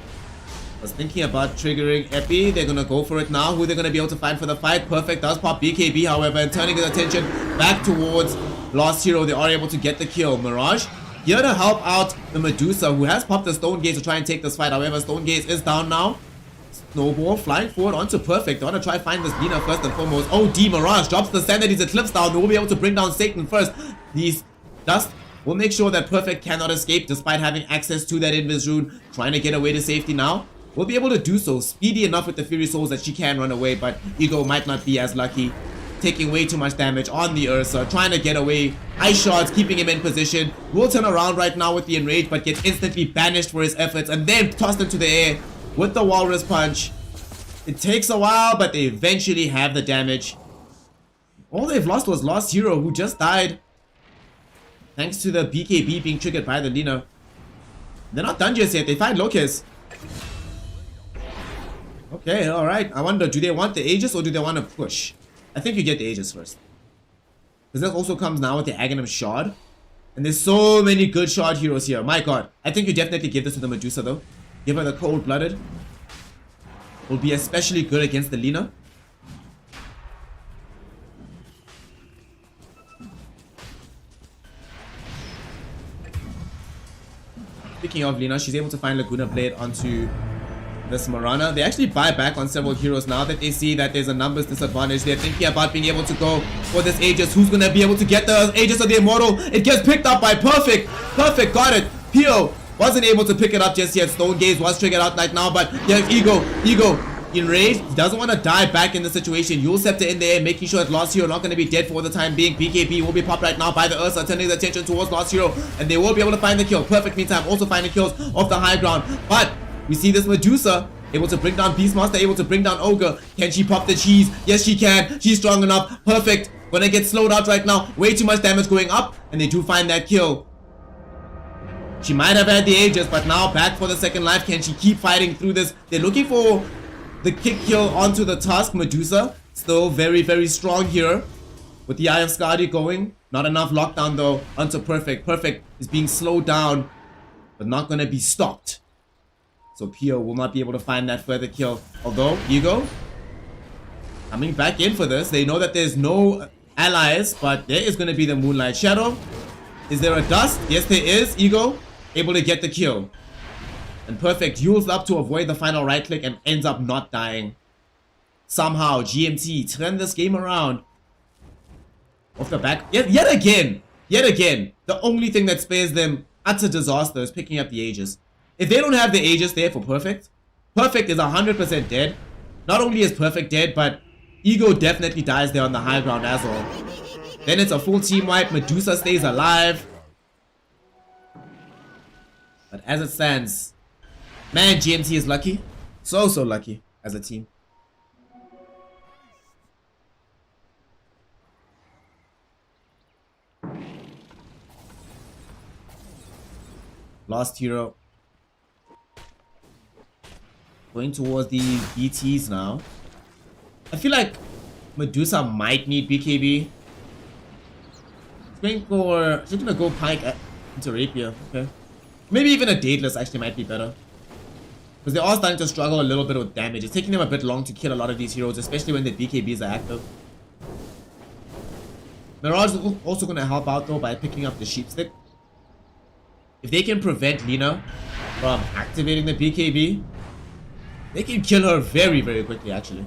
was thinking about triggering Epi. They're gonna go for it now. Who they're gonna be able to find for the fight? Perfect does pop BKB, however, and turning his attention back towards Lost Hero. They are able to get the kill. Mirage here to help out the Medusa, who has popped the Stone Gaze to try and take this fight. However, Stone Gaze is down now. Snowball flying forward onto Perfect. They want to try find this Lina first and foremost. OD Mirage drops the Sanity's Eclipse down. They will be able to bring down Satan first. These Dust will make sure that Perfect cannot escape despite having access to that Invis Rune. Trying to get away to safety now. Will be able to do so. Speedy enough with the Fury Souls that she can run away, but Ego might not be as lucky. Taking way too much damage on the Ursa. Trying to get away. Ice shots keeping him in position. Will turn around right now with the Enrage, but gets instantly banished for his efforts and then tossed into the air with the Walrus Punch. It takes a while, but they eventually have the damage. All they've lost was Lost Hero, who just died thanks to the BKB being triggered by the Lina. They're not done just yet. They find Locust. Okay, alright. I wonder, do they want the Aegis or do they want to push? I think you get the Aegis first. Because that also comes now with the Aghanim Shard. And there's so many good shard heroes here. My god. I think you definitely give this to the Medusa though. Give her the Cold-Blooded. Will be especially good against the Lina. Speaking of Lina, she's able to find Laguna Blade onto this Marana. They actually buy back on several heroes now that they see that there's a numbers disadvantage. They're thinking about being able to go for this Aegis. Who's going to be able to get the Aegis of the Immortal? It gets picked up by Perfect. Perfect got it. Pio wasn't able to pick it up just yet. Stone Gaze was triggered out right now, but yeah, Ego enraged. He doesn't want to die back in the situation. Yule Scepter in there, making sure that Lost Hero not going to be dead for the time being. BKB will be popped right now by the Ursa, turning his attention towards Lost Hero, and they will be able to find the kill. Perfect meantime, also finding kills off the high ground. But we see this Medusa able to bring down Beastmaster, able to bring down Ogre. Can she pop the cheese? Yes, she can. She's strong enough. Perfect. Gonna get slowed out right now. Way too much damage going up, and they do find that kill. She might have had the Aegis, but now back for the second life. Can she keep fighting through this? They're looking for the kick kill onto the Tusk. Medusa still very, very strong here with the Eye of Skadi going. Not enough lockdown though onto Perfect. Perfect is being slowed down, but not going to be stopped. So Pio will not be able to find that further kill. Although, Ego coming back in for this. They know that there's no allies, but there is going to be the Moonlight Shadow. Is there a dust? Yes, there is. Ego able to get the kill. And Perfect heals up to avoid the final right click and ends up not dying. Somehow, GMT turn this game around. Off the back. Yet again. The only thing that spares them utter disaster is picking up the Aegis. If they don't have the Aegis there for Perfect, Perfect is 100% dead. Not only is Perfect dead, but Ego definitely dies there on the high ground as well. Then it's a full team wipe. Medusa stays alive. But as it stands, man, GMT is lucky. So lucky as a team. Lost hero. Going towards the BTs now. I feel like Medusa might need BKB. She's gonna go Pike into Rapier. Okay. Maybe even a Daedalus actually might be better. Because they are starting to struggle a little bit with damage. It's taking them a bit long to kill a lot of these heroes, especially when the BKBs are active. Mirage is also going to help out though by picking up the Sheepstick. If they can prevent Lina from activating the BKB, they can kill her very, very quickly actually.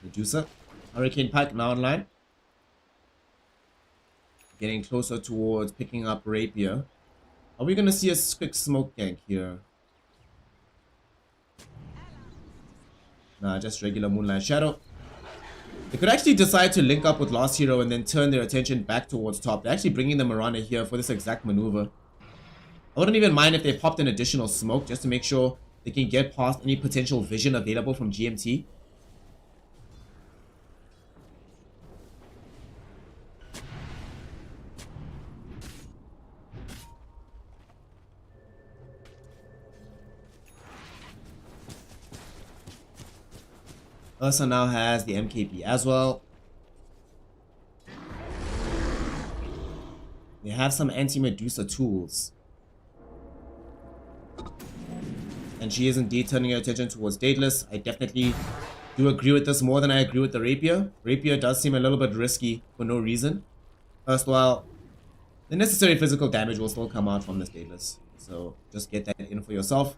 Medusa, Hurricane Pike now online. Getting closer towards picking up Rapier. Are we gonna see a quick smoke gank here? Nah, just regular Moonlight Shadow. They could actually decide to link up with Lost Hero and then turn their attention back towards top. They're actually bringing the Mirana here for this exact maneuver. I wouldn't even mind if they popped an additional smoke just to make sure they can get past any potential vision available from GMT. Ursa now has the MKB as well. They have some anti-Medusa tools. And she is indeed turning her attention towards Daedalus. I definitely do agree with this more than I agree with the Rapier. Rapier does seem a little bit risky for no reason. First, while the necessary physical damage will still come out from this Daedalus. So just get that in for yourself.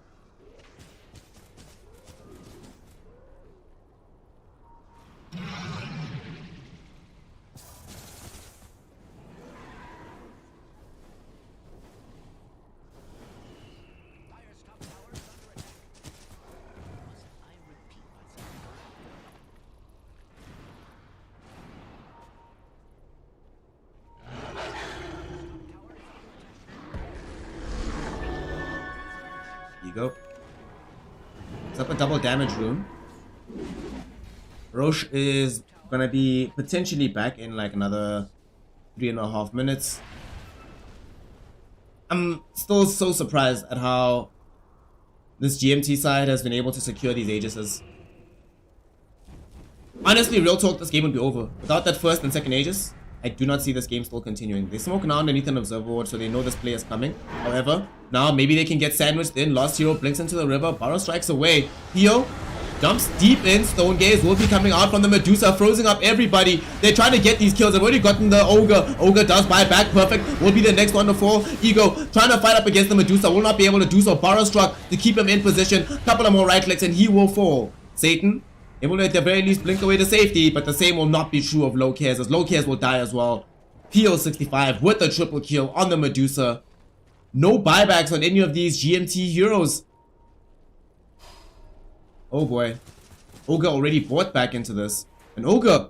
Go. It's up a double damage rune. Roche is gonna be potentially back in like another 3.5 minutes. I'm still so surprised at how this GMT side has been able to secure these Aegises. Honestly, real talk, this game would be over. Without that first and second Aegis, I do not see this game still continuing. They smoke now underneath an observer ward, so they know this play is coming. However, now maybe they can get sandwiched in. Lost Hero blinks into the river. Barrow strikes away. Pio jumps deep in. Stone Gaze will be coming out from the Medusa, frozen up everybody. They're trying to get these kills. They've already gotten the Ogre. Ogre does buy back. Perfect. Will be the next one to fall. Ego trying to fight up against the Medusa. Will not be able to do so. Barrow struck to keep him in position. Couple of more right clicks and he will fall. Satan able to at the very least blink away to safety, but the same will not be true of Low Cares, as Low Cares will die as well. PO 65 with a triple kill on the Medusa. No buybacks on any of these GMT heroes. Oh boy. Ogre already bought back into this. And Ogre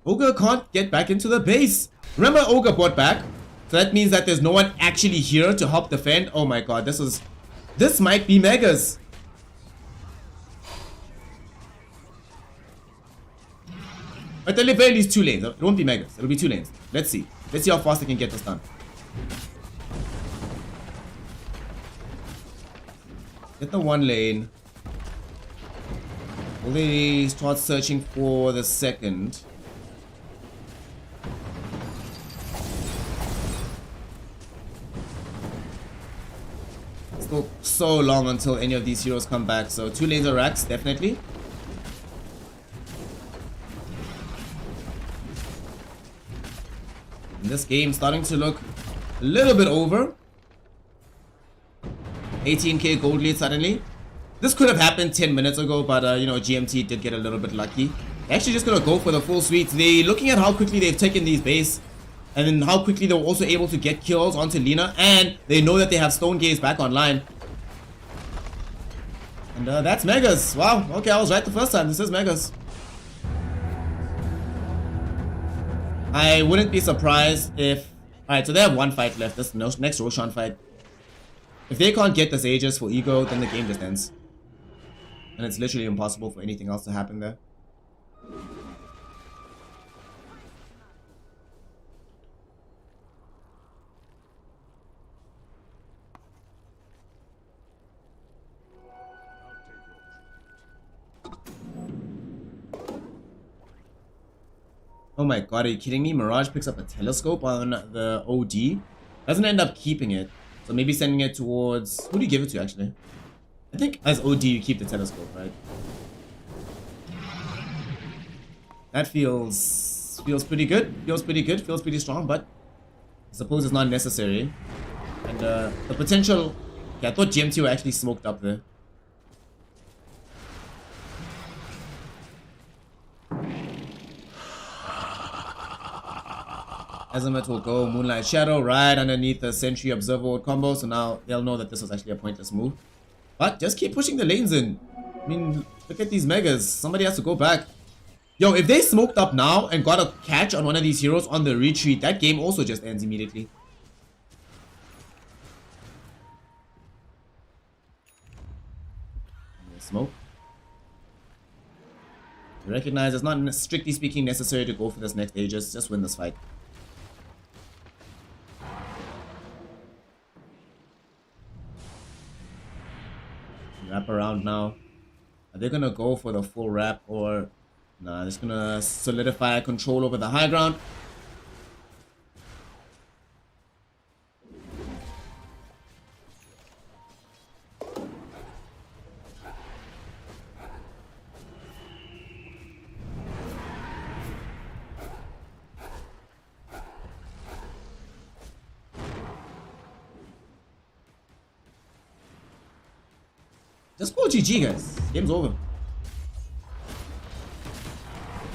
can't get back into the base. Remember, Ogre bought back So that means that there's no one actually here to help defend. Oh my god, this might be Megas. At the very least 2 lanes. It won't be Megas. It'll be 2 lanes. Let's see. Let's see how fast they can get this done. Get the 1 lane. Will they start searching for the second? Still so long until any of these heroes come back. So 2 lanes of racks, definitely. And this game starting to look a little bit over. 18k gold lead suddenly. This could have happened 10 minutes ago, but you know, GMT did get a little bit lucky. They're actually just gonna go for the full suite. They're looking at how quickly they've taken these base, and then how quickly they were also able to get kills onto Lina, and they know that they have Stone Gaze back online. And that's Megas. Wow, okay, I was right the first time. This is Megas. I wouldn't be surprised if... Alright, so they have 1 fight left. This next Roshan fight. If they can't get this Aegis for Ego, then the game just ends. And it's literally impossible for anything else to happen there. Oh my god, are you kidding me? Mirage picks up a telescope on the OD. Doesn't end up keeping it. So maybe sending it towards... Who do you give it to, actually? I think as OD you keep the telescope, right? That feels pretty good. Feels pretty good. Feels pretty strong, but I suppose it's not necessary. And the potential... Okay, I thought GMT were actually smoked up there. Azimut will go Moonlight Shadow right underneath the Sentry Observer combo, so now they'll know that this was actually a pointless move. But just keep pushing the lanes in. I mean, look at these Megas. Somebody has to go back. Yo, if they smoked up now and got a catch on one of these heroes on the retreat, that game also just ends immediately. Smoke. You recognize it's not strictly speaking necessary to go for this next Aegis. Just win this fight. Wrap around now. Are they gonna go for the full wrap, or nah, they're just gonna solidify control over the high ground? Just go GG, guys. Game's over.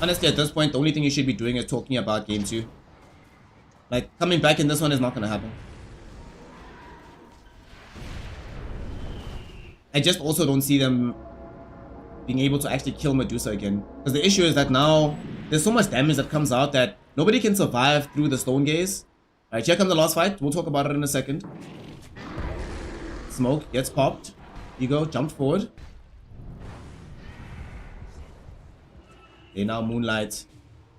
Honestly, at this point, the only thing you should be doing is talking about game 2. Like, coming back in this one is not gonna happen. I just also don't see them being able to actually kill Medusa again. Because the issue is that now, there's so much damage that comes out that nobody can survive through the Stone Gaze. Alright, here comes the last fight. We'll talk about it in a second. Smoke gets popped. Ego jumped forward. They now Moonlight.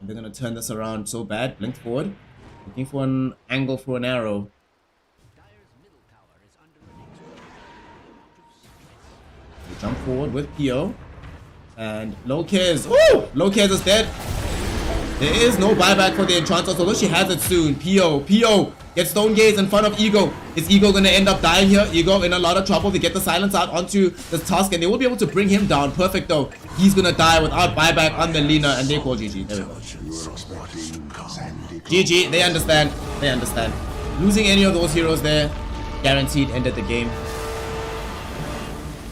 And they're gonna turn this around so bad. Blink forward. Looking for an angle for an arrow. They jump forward with PO. And Locaz. Ooh! Locaz is dead. There is no buyback for the Enchantress, although she has it soon. PO gets Stone Gaze in front of Ego. Is Ego gonna end up dying here? Ego in a lot of trouble. They get the silence out onto this Tusk, and they will be able to bring him down. Perfect though. He's gonna die without buyback on the Lina, and they call GG. There we go. GG. They understand. They understand. Losing any of those heroes there, guaranteed ended the game.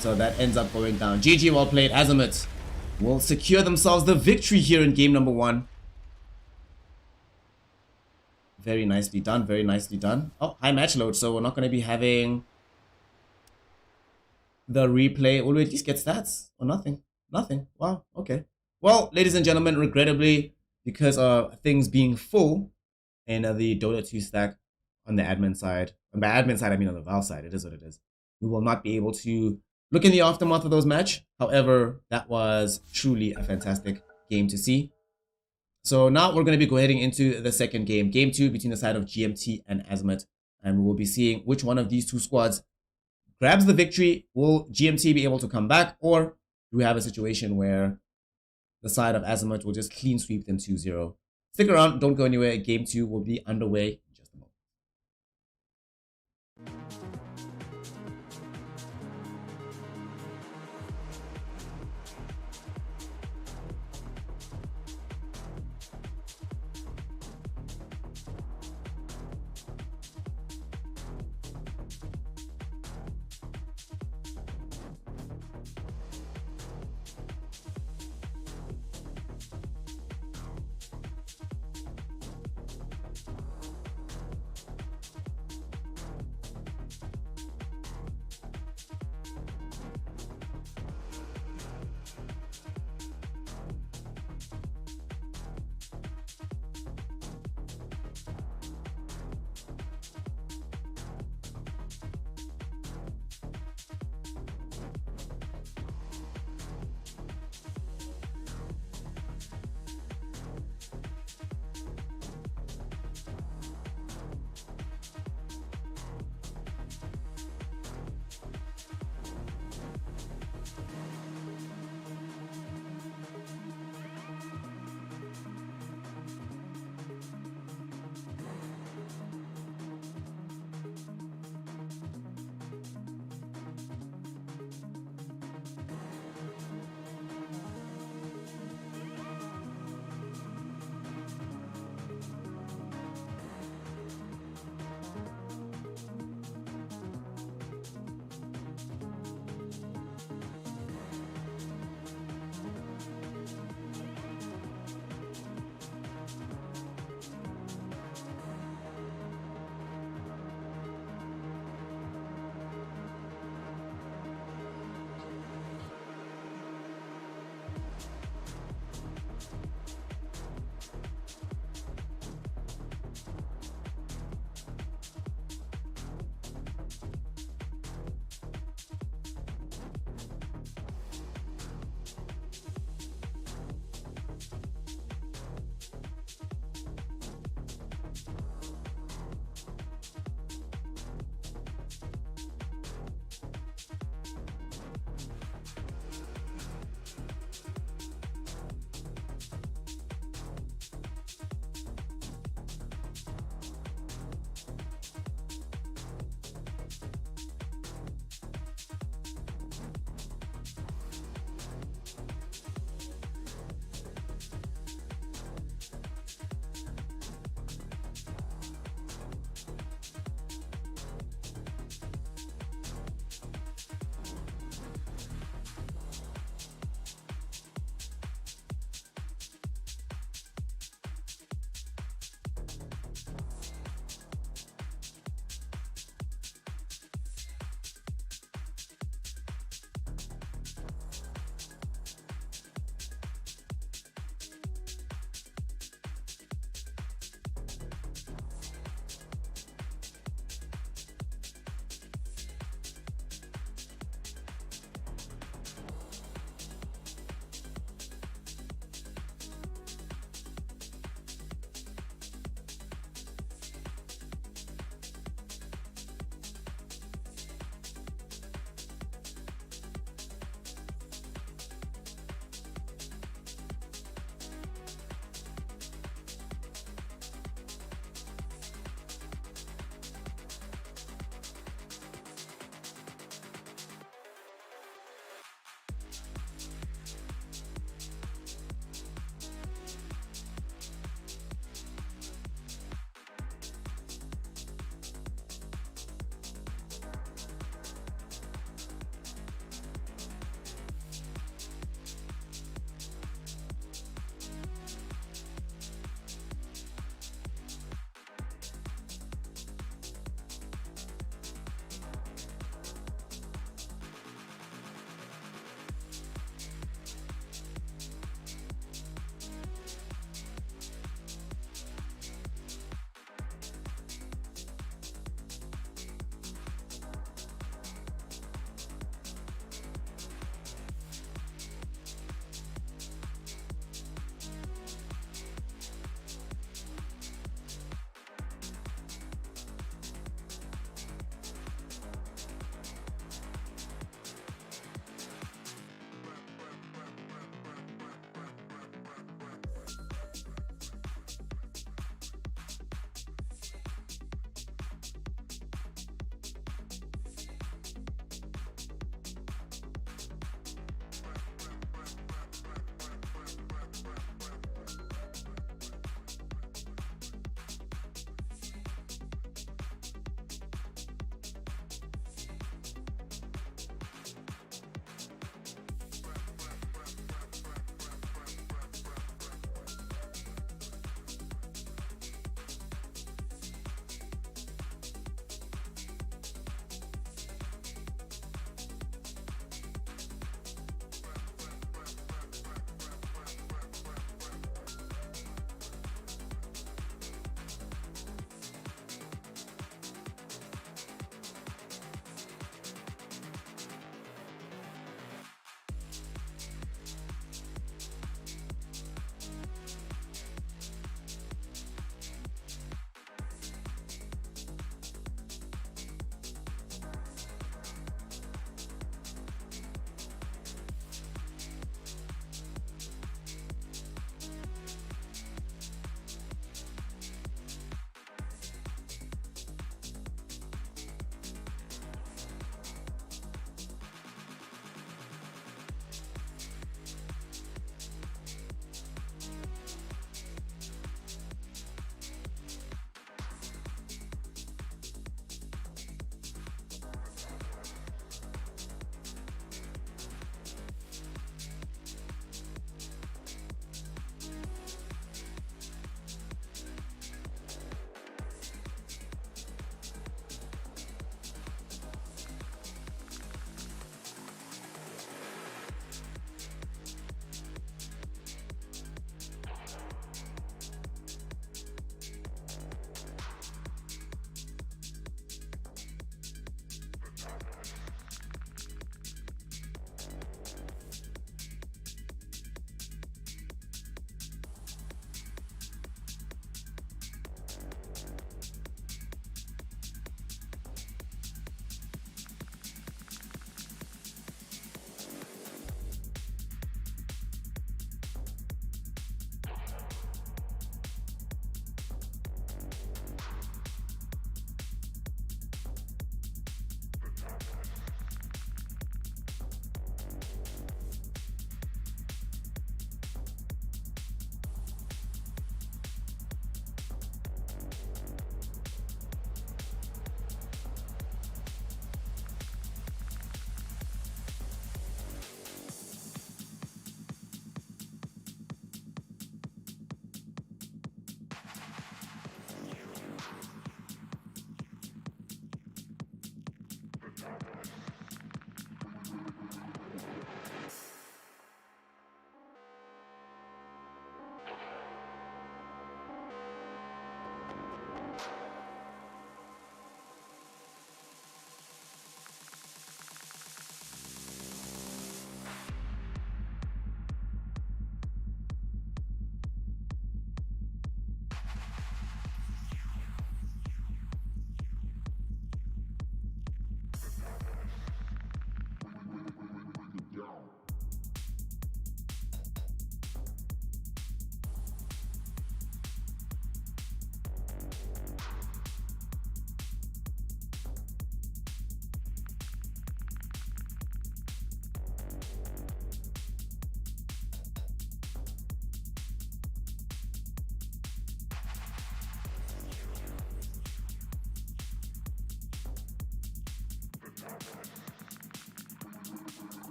So that ends up going down. GG, well played. Azimut will secure themselves the victory here in game number 1. Very nicely done, very nicely done. Oh, high match load, so we're not going to be having the replay. Will we at least get stats? Or nothing? Nothing. Wow, okay. Well, ladies and gentlemen, regrettably, because of things being full in the Dota 2 stack, on the admin side. And by admin side, I mean on the Valve side. It is what it is. We will not be able to look in the aftermath of those match. However, that was truly a fantastic game to see. So now we're going to be going into the second game, game 2 between the side of GMT and Azimut. And we will be seeing which one of these two squads grabs the victory. Will GMT be able to come back, or do we have a situation where the side of Azimut will just clean sweep them 2-0? Stick around, don't go anywhere. Game 2 will be underway in just a moment.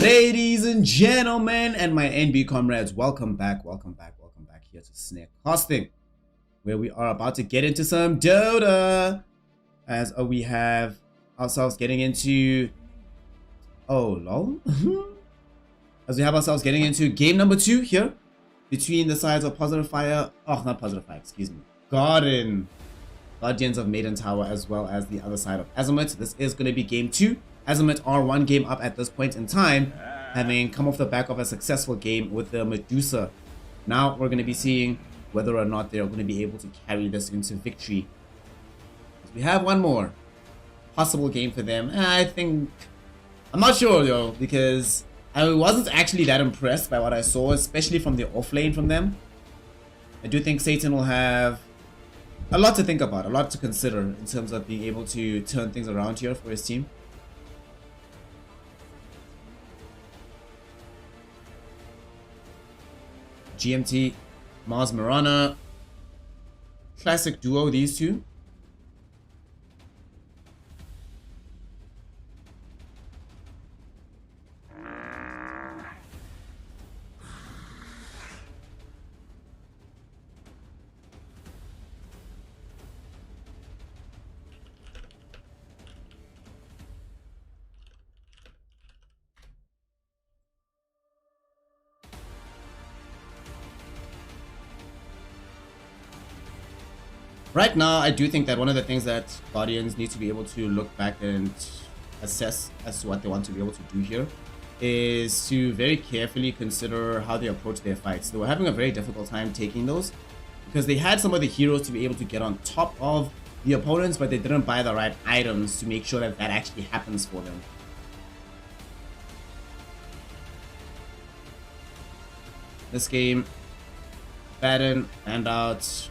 Ladies and gentlemen, and my NB comrades, welcome back here to Snare Casting, where we are about to get into some Dota, as we have ourselves getting into, as we have ourselves getting into game number 2 here, between the sides of Guardians of Maiden Tower, as well as the other side of Azimut. This is going to be game 2. Azimut are 1 game up at this point in time, having come off the back of a successful game with the Medusa. Now we're going to be seeing whether or not they're going to be able to carry this into victory. We have one more possible game for them. I'm not sure though, because I wasn't actually that impressed by what I saw, especially from the offlane from them. I do think Satan will have a lot to think about, a lot to consider in terms of being able to turn things around here for his team. GMT, Mars Mirana, classic duo, these two. Right now, I do think that one of the things that Guardians need to be able to look back and assess as to what they want to be able to do here is to very carefully consider how they approach their fights. They were having a very difficult time taking those because they had some of the heroes to be able to get on top of the opponents, but they didn't buy the right items to make sure that that actually happens for them. This game, Baden and out.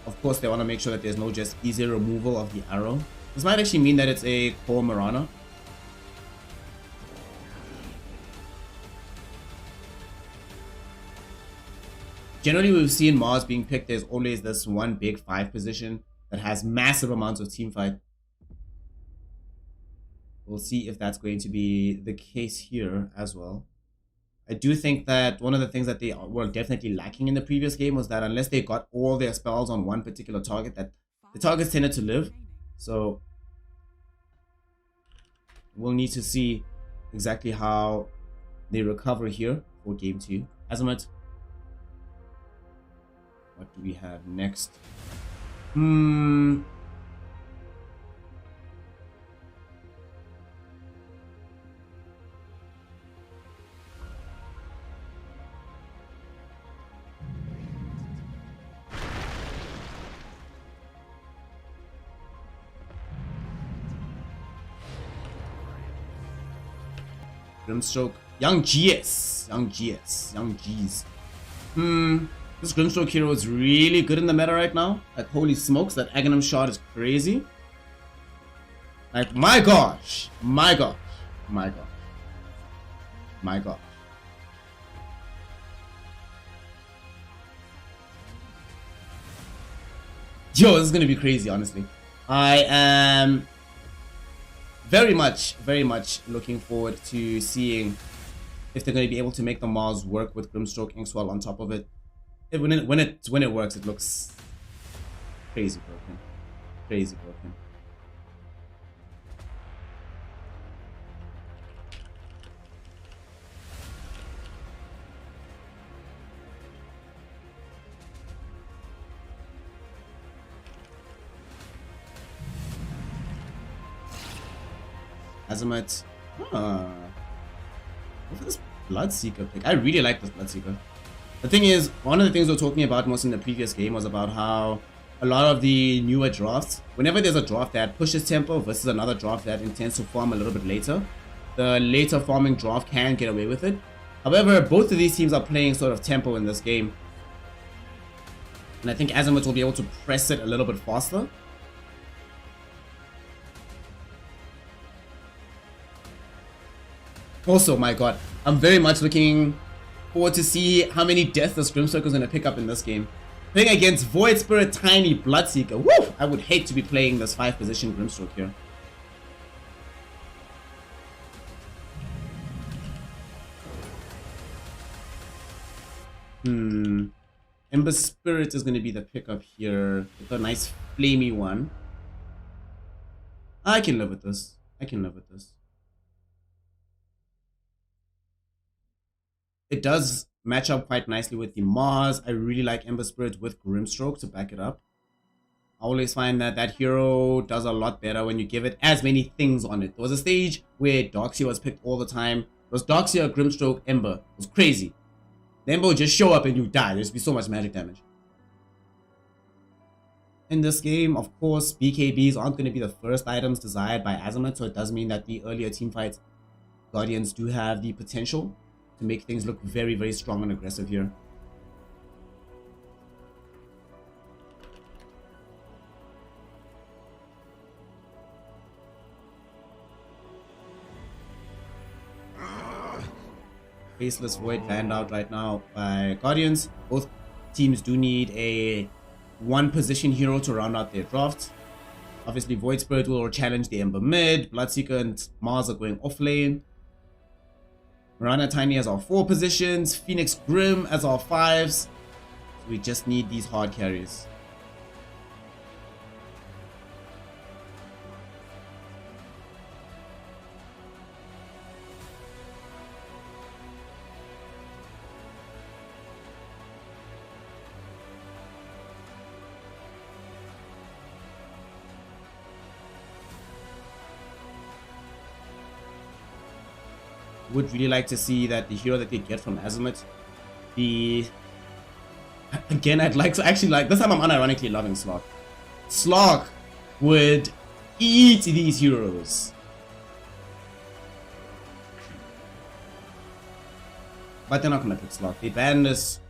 Of course, they want to make sure that there's no just easy removal of the arrow. This might actually mean that it's a core Mirana. Generally, we've seen Mars being picked. There's always this one big 5 position that has massive amounts of team fight. We'll see if that's going to be the case here as well. I do think that one of the things that they were definitely lacking in the previous game was that unless they got all their spells on one particular target, that the targets tended to live. So we'll need to see exactly how they recover here for game 2. Azimut, what do we have next? Grimstroke, young Gs. This Grimstroke hero is really good in the meta right now. Like, holy smokes, that Aghanim shot is crazy. Like, my gosh. Yo, this is gonna be crazy, honestly. I am very much looking forward to seeing if they're going to be able to make the Mars work with Grimstroke Inkswell on top of it. When it works, it looks crazy broken. Azimut. Look at this Bloodseeker pick. I really like this Bloodseeker. The thing is, one of the things we were talking about most in the previous game was about how a lot of the newer drafts, whenever there's a draft that pushes tempo versus another draft that intends to farm a little bit later, the later farming draft can get away with it. However, both of these teams are playing sort of tempo in this game. And I think Azimut will be able to press it a little bit faster. Also, my god, I'm very much looking forward to see how many deaths this Grimstroke is going to pick up in this game. Playing against Void Spirit, Tiny, Bloodseeker. Woo! I would hate to be playing this 5 position Grimstroke here. Ember Spirit is going to be the pickup here. With a nice flamey one. I can live with this. I can live with this. It does match up quite nicely with the Mars. I really like Ember Spirit with Grimstroke to back it up. I always find that that hero does a lot better when you give it as many things on it. There was a stage where Darkseer was picked all the time. It was Darkseer, Grimstroke, Ember. It was crazy. The Ember would just show up and you die. There'd be so much magic damage. In this game, of course, BKBs aren't going to be the first items desired by Azimut, so it does mean that the earlier teamfights Guardians do have the potential to make things look very, very strong and aggressive here. Faceless Void banned out right now by Guardians. Both teams do need a one position hero to round out their draft. Obviously, Void Spirit will challenge the Ember mid. Bloodseeker and Mars are going off lane. Mirana Tiny as our 4 positions. Phoenix Grim as our 5s. We just need these hard carries. Would really like to see that the hero that they get from Azimut be... Again, I'd like to actually like... This time I'm unironically loving Slog. Slog would eat these heroes. But they're not gonna pick Slog. They banned this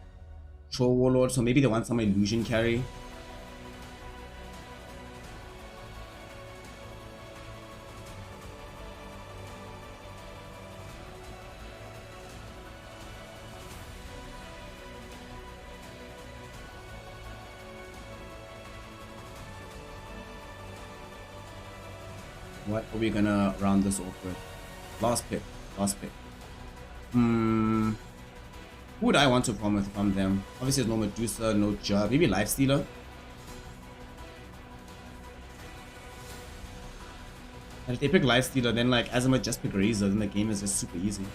Troll Warlord, so maybe they want some illusion carry. What are we gonna round this off with? Last pick. Last pick. Who would I want to farm with from them? Obviously, there's no Medusa, no Jug. Maybe Lifestealer. And if they pick Lifestealer, then like Azimut just pick Razor, then the game is just super easy.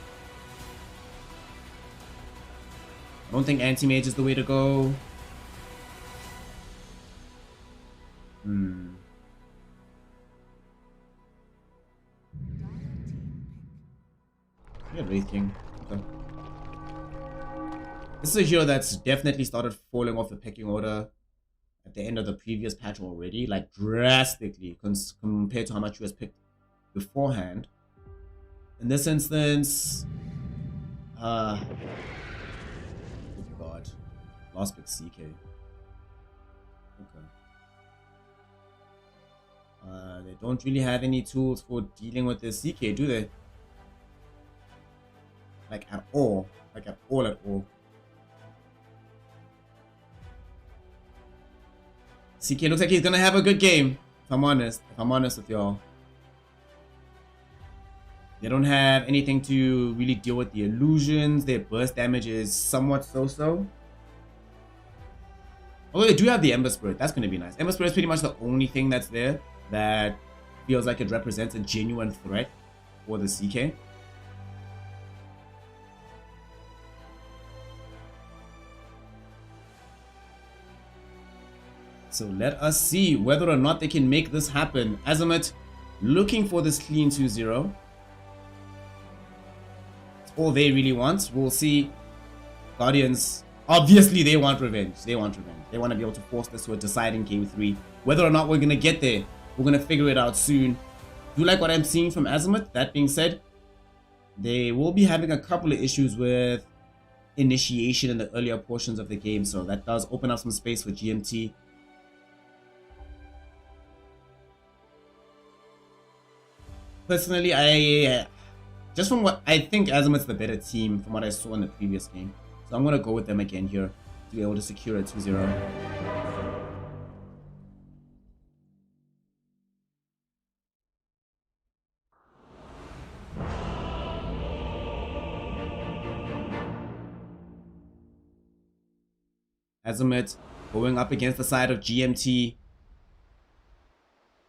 I don't think Anti-Mage is the way to go. Yeah, Wraith King. Okay. This is a hero that's definitely started falling off the pecking order at the end of the previous patch already, like drastically compared to how much he was picked beforehand. In this instance, oh god, last pick CK. Okay. They don't really have any tools for dealing with this CK, do they? Like at all. Like at all. CK looks like he's gonna have a good game. If I'm honest with y'all. They don't have anything to really deal with the illusions. Their burst damage is somewhat so-so. Although they do have the Ember Spirit. That's gonna be nice. Ember Spirit is pretty much the only thing that's there that feels like it represents a genuine threat for the CK. So let us see whether or not they can make this happen. Azimut looking for this clean 2-0. It's all they really want. We'll see. Guardians, obviously they want revenge. They want revenge. They want to be able to force this to a deciding game 3. Whether or not we're going to get there, we're going to figure it out soon. Do like what I'm seeing from Azimut. That being said, they will be having a couple of issues with initiation in the earlier portions of the game. So that does open up some space for GMT. Personally, just from what I think, Azimut's the better team from what I saw in the previous game. So I'm going to go with them again here to be able to secure a 2-0. Azimut going up against the side of GMT.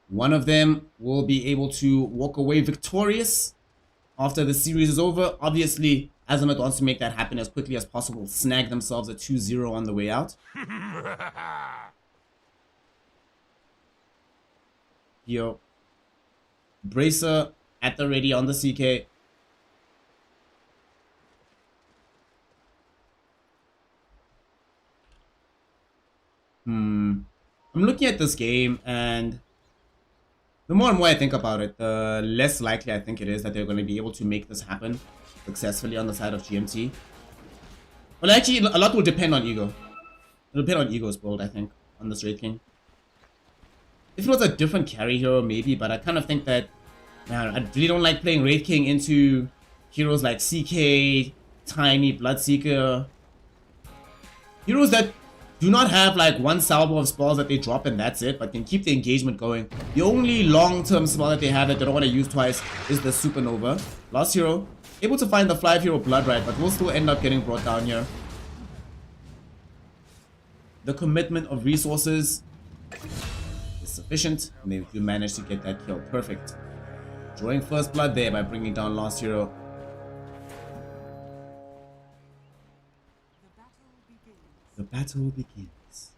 One of them will be able to walk away victorious after the series is over. Obviously, Azimut wants to make that happen as quickly as possible, snag themselves a 2-0 on the way out. Here, Bracer at the ready on the CK. I'm looking at this game, and the more and more I think about it, the less likely I think it is that they're going to be able to make this happen successfully on the side of GMT. Well, actually, a lot will depend on Ego. It'll depend on Ego's build, I think, on this Wraith King. If it was a different carry hero, maybe, but I kind of think that, man, I really don't like playing Wraith King into heroes like CK, Tiny, Bloodseeker. Heroes that do not have like one salvo of spells that they drop and that's it, but can keep the engagement going. The only long-term spell that they have that they don't want to use twice is the Supernova. Last hero, able to find the 5-hero Blood Right, but will still end up getting brought down here. The commitment of resources is sufficient, and they do manage to get that kill. Perfect. Drawing first blood there by bringing down last hero. The battle begins.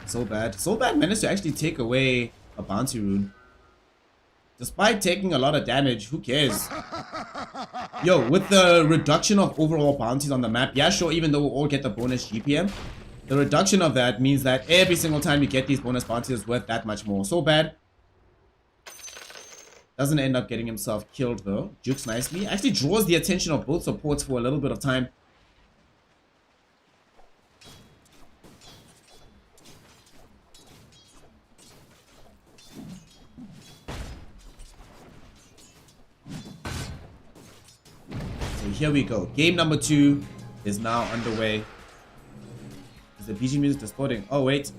So bad. So bad managed to actually take away a bounty rune. Despite taking a lot of damage, who cares? Yo, with the reduction of overall bounties on the map, yeah, sure, even though we'll all get the bonus GPM, the reduction of that means that every single time you get these bonus bounties is worth that much more. So bad. Doesn't end up getting himself killed though. Jukes nicely. Actually draws the attention of both supports for a little bit of time. So here we go. Game number 2 is now underway. Is the BG music distorting? Oh wait.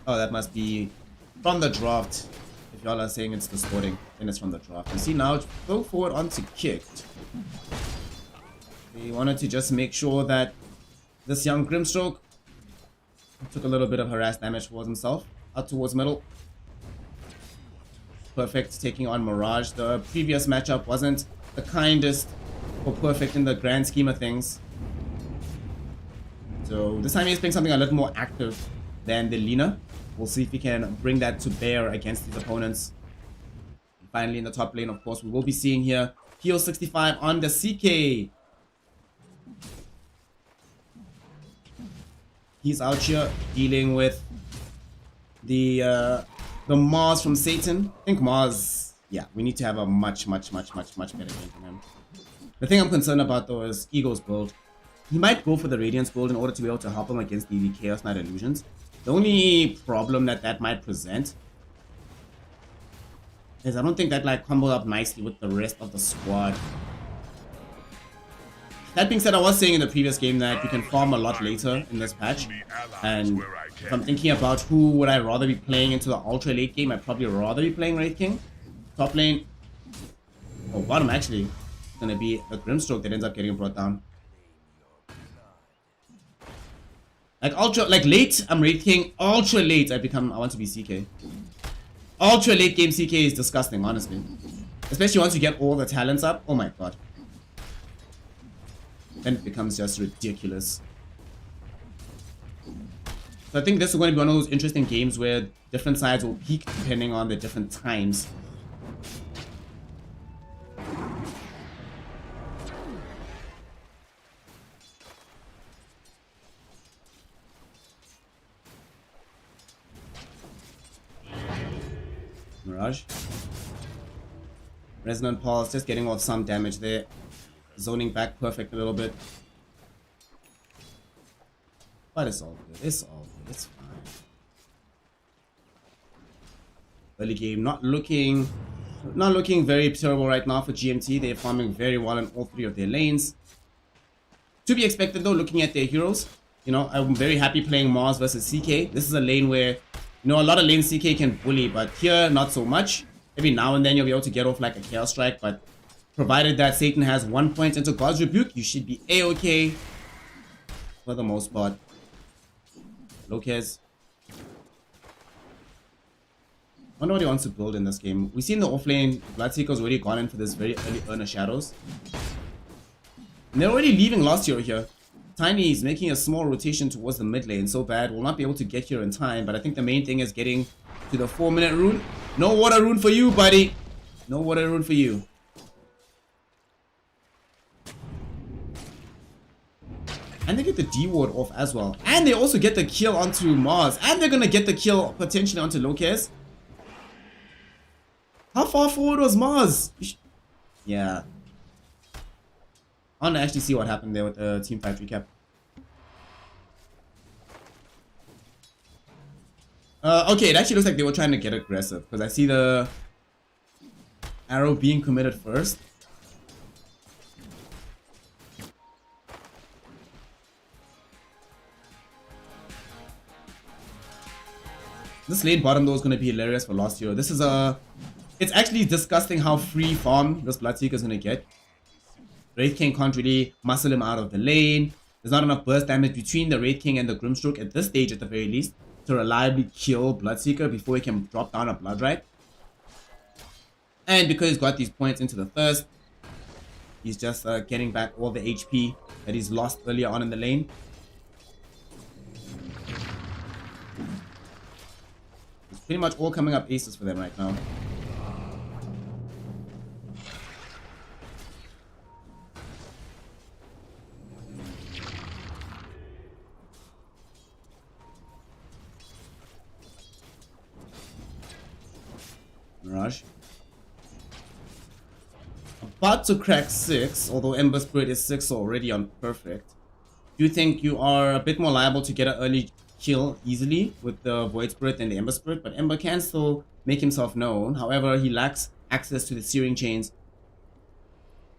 Oh, that must be from the draft. If y'all are saying it's distorting, then it's from the draft. You see now, go forward onto kicked. They wanted to just make sure that this young Grimstroke took a little bit of harass damage towards himself. Out towards middle. Perfect taking on Mirage. The previous matchup wasn't the kindest for Perfect in the grand scheme of things. So this time he's playing something a little more active than the Lina. We'll see if we can bring that to bear against these opponents. And finally in the top lane, of course, we will be seeing here Heal 65 on the CK. He's out here dealing with the Mars from Satan. I think Mars, yeah, we need to have a much better game from him. The thing I'm concerned about though is Ego's build. He might go for the Radiance build in order to be able to help him against the Chaos Knight Illusions. The only problem that might present is I don't think that like combos up nicely with the rest of the squad. That being said, I was saying in the previous game that you can farm a lot later in this patch, and if I'm thinking about who would I rather be playing into the ultra late game, I'd probably rather be playing Wraith King. Top lane, or bottom actually, it's gonna be a Grimstroke that ends up getting brought down. Like late, I'm Wraith King. Ultra late, I want to be CK. Ultra late game CK is disgusting, honestly. Especially once you get all the talents up. Oh my god. Then it becomes just ridiculous. So I think this is going to be one of those interesting games where different sides will peak depending on the different times. Mirage. Resonant Pulse, just getting off some damage there. Zoning back perfect a little bit. But it's all good. It's all good. It's fine. Early game not looking very terrible right now for GMT. They're farming very well in all 3 of their lanes. To be expected though, looking at their heroes. You know, I'm very happy playing Mars versus CK. This is a lane where, you know, a lot of lanes CK can bully, but here not so much. Every now and then you'll be able to get off like a Chaos Strike, but provided that Satan has 1 point into God's Rebuke, you should be A-okay for the most part. Lopez. Wonder what he wants to build in this game. We see in the offlane, Bloodseeker's already gone in for this very early Earner Shadows. And they're already leaving last hero here. Tiny is making a small rotation towards the mid lane. So bad. Will not be able to get here in time. But I think the main thing is getting to the 4-minute rune. No water rune for you, buddy. No water rune for you. And they get the D-ward off as well. And they also get the kill onto Mars. And they're going to get the kill potentially onto Lopez. How far forward was Mars? Yeah. I want to actually see what happened there with the Team 5 recap. Okay, it actually looks like they were trying to get aggressive. Because I see the arrow being committed first. This late bottom though is going to be hilarious for last hero. This is a... It's actually disgusting how free farm this Bloodseeker is going to get. Wraith King can't really muscle him out of the lane. There's not enough burst damage between the Wraith King and the Grimstroke at this stage at the very least to reliably kill Bloodseeker before he can drop down a Bloodrite. And because he's got these points into the Thirst, he's just getting back all the HP that he's lost earlier on in the lane. It's pretty much all coming up aces for them right now. Mirage. About to crack 6, although Ember Spirit is 6 already on perfect. Do you think you are a bit more liable to get an early kill easily with the Void Spirit than the Ember Spirit? But Ember can still make himself known. However, he lacks access to the Searing Chains.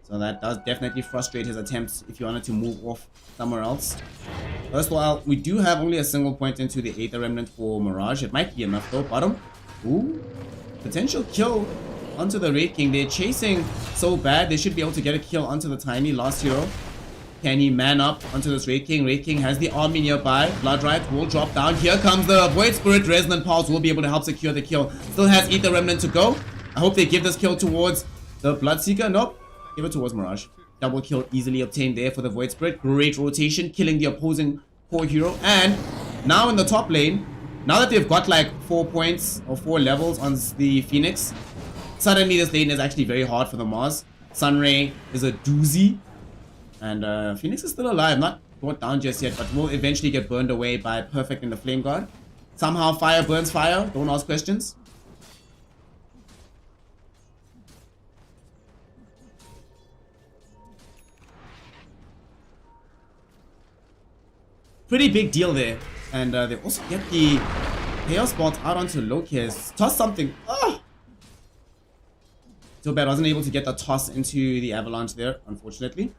So that does definitely frustrate his attempts if you wanted to move off somewhere else. First of all, we do have only a single point into the Aether Remnant for Mirage. It might be enough though. Bottom. Ooh. Potential kill onto the Wraith King. They're chasing so bad. They should be able to get a kill onto the Tiny last hero. Can he man up onto this Wraith King? Wraith King has the army nearby. Bloodrite will drop down. Here comes the Void Spirit. Resonant Pulse will be able to help secure the kill. Still has Aether Remnant to go. I hope they give this kill towards the Bloodseeker. Nope. Give it towards Mirage. Double kill easily obtained there for the Void Spirit. Great rotation, killing the opposing core hero. And now in the top lane, now that they've got like 4 points or 4 levels on the Phoenix, suddenly this lane is actually very hard for the Mars. Sunray is a doozy. And Phoenix is still alive, not brought down just yet, but will eventually get burned away by Perfect in the Flame Guard. Somehow fire burns fire, don't ask questions. Pretty big deal there. And they also get the Chaos Bolt out onto Locust. Toss something. Oh! Too bad I wasn't able to get the toss into the Avalanche there, unfortunately.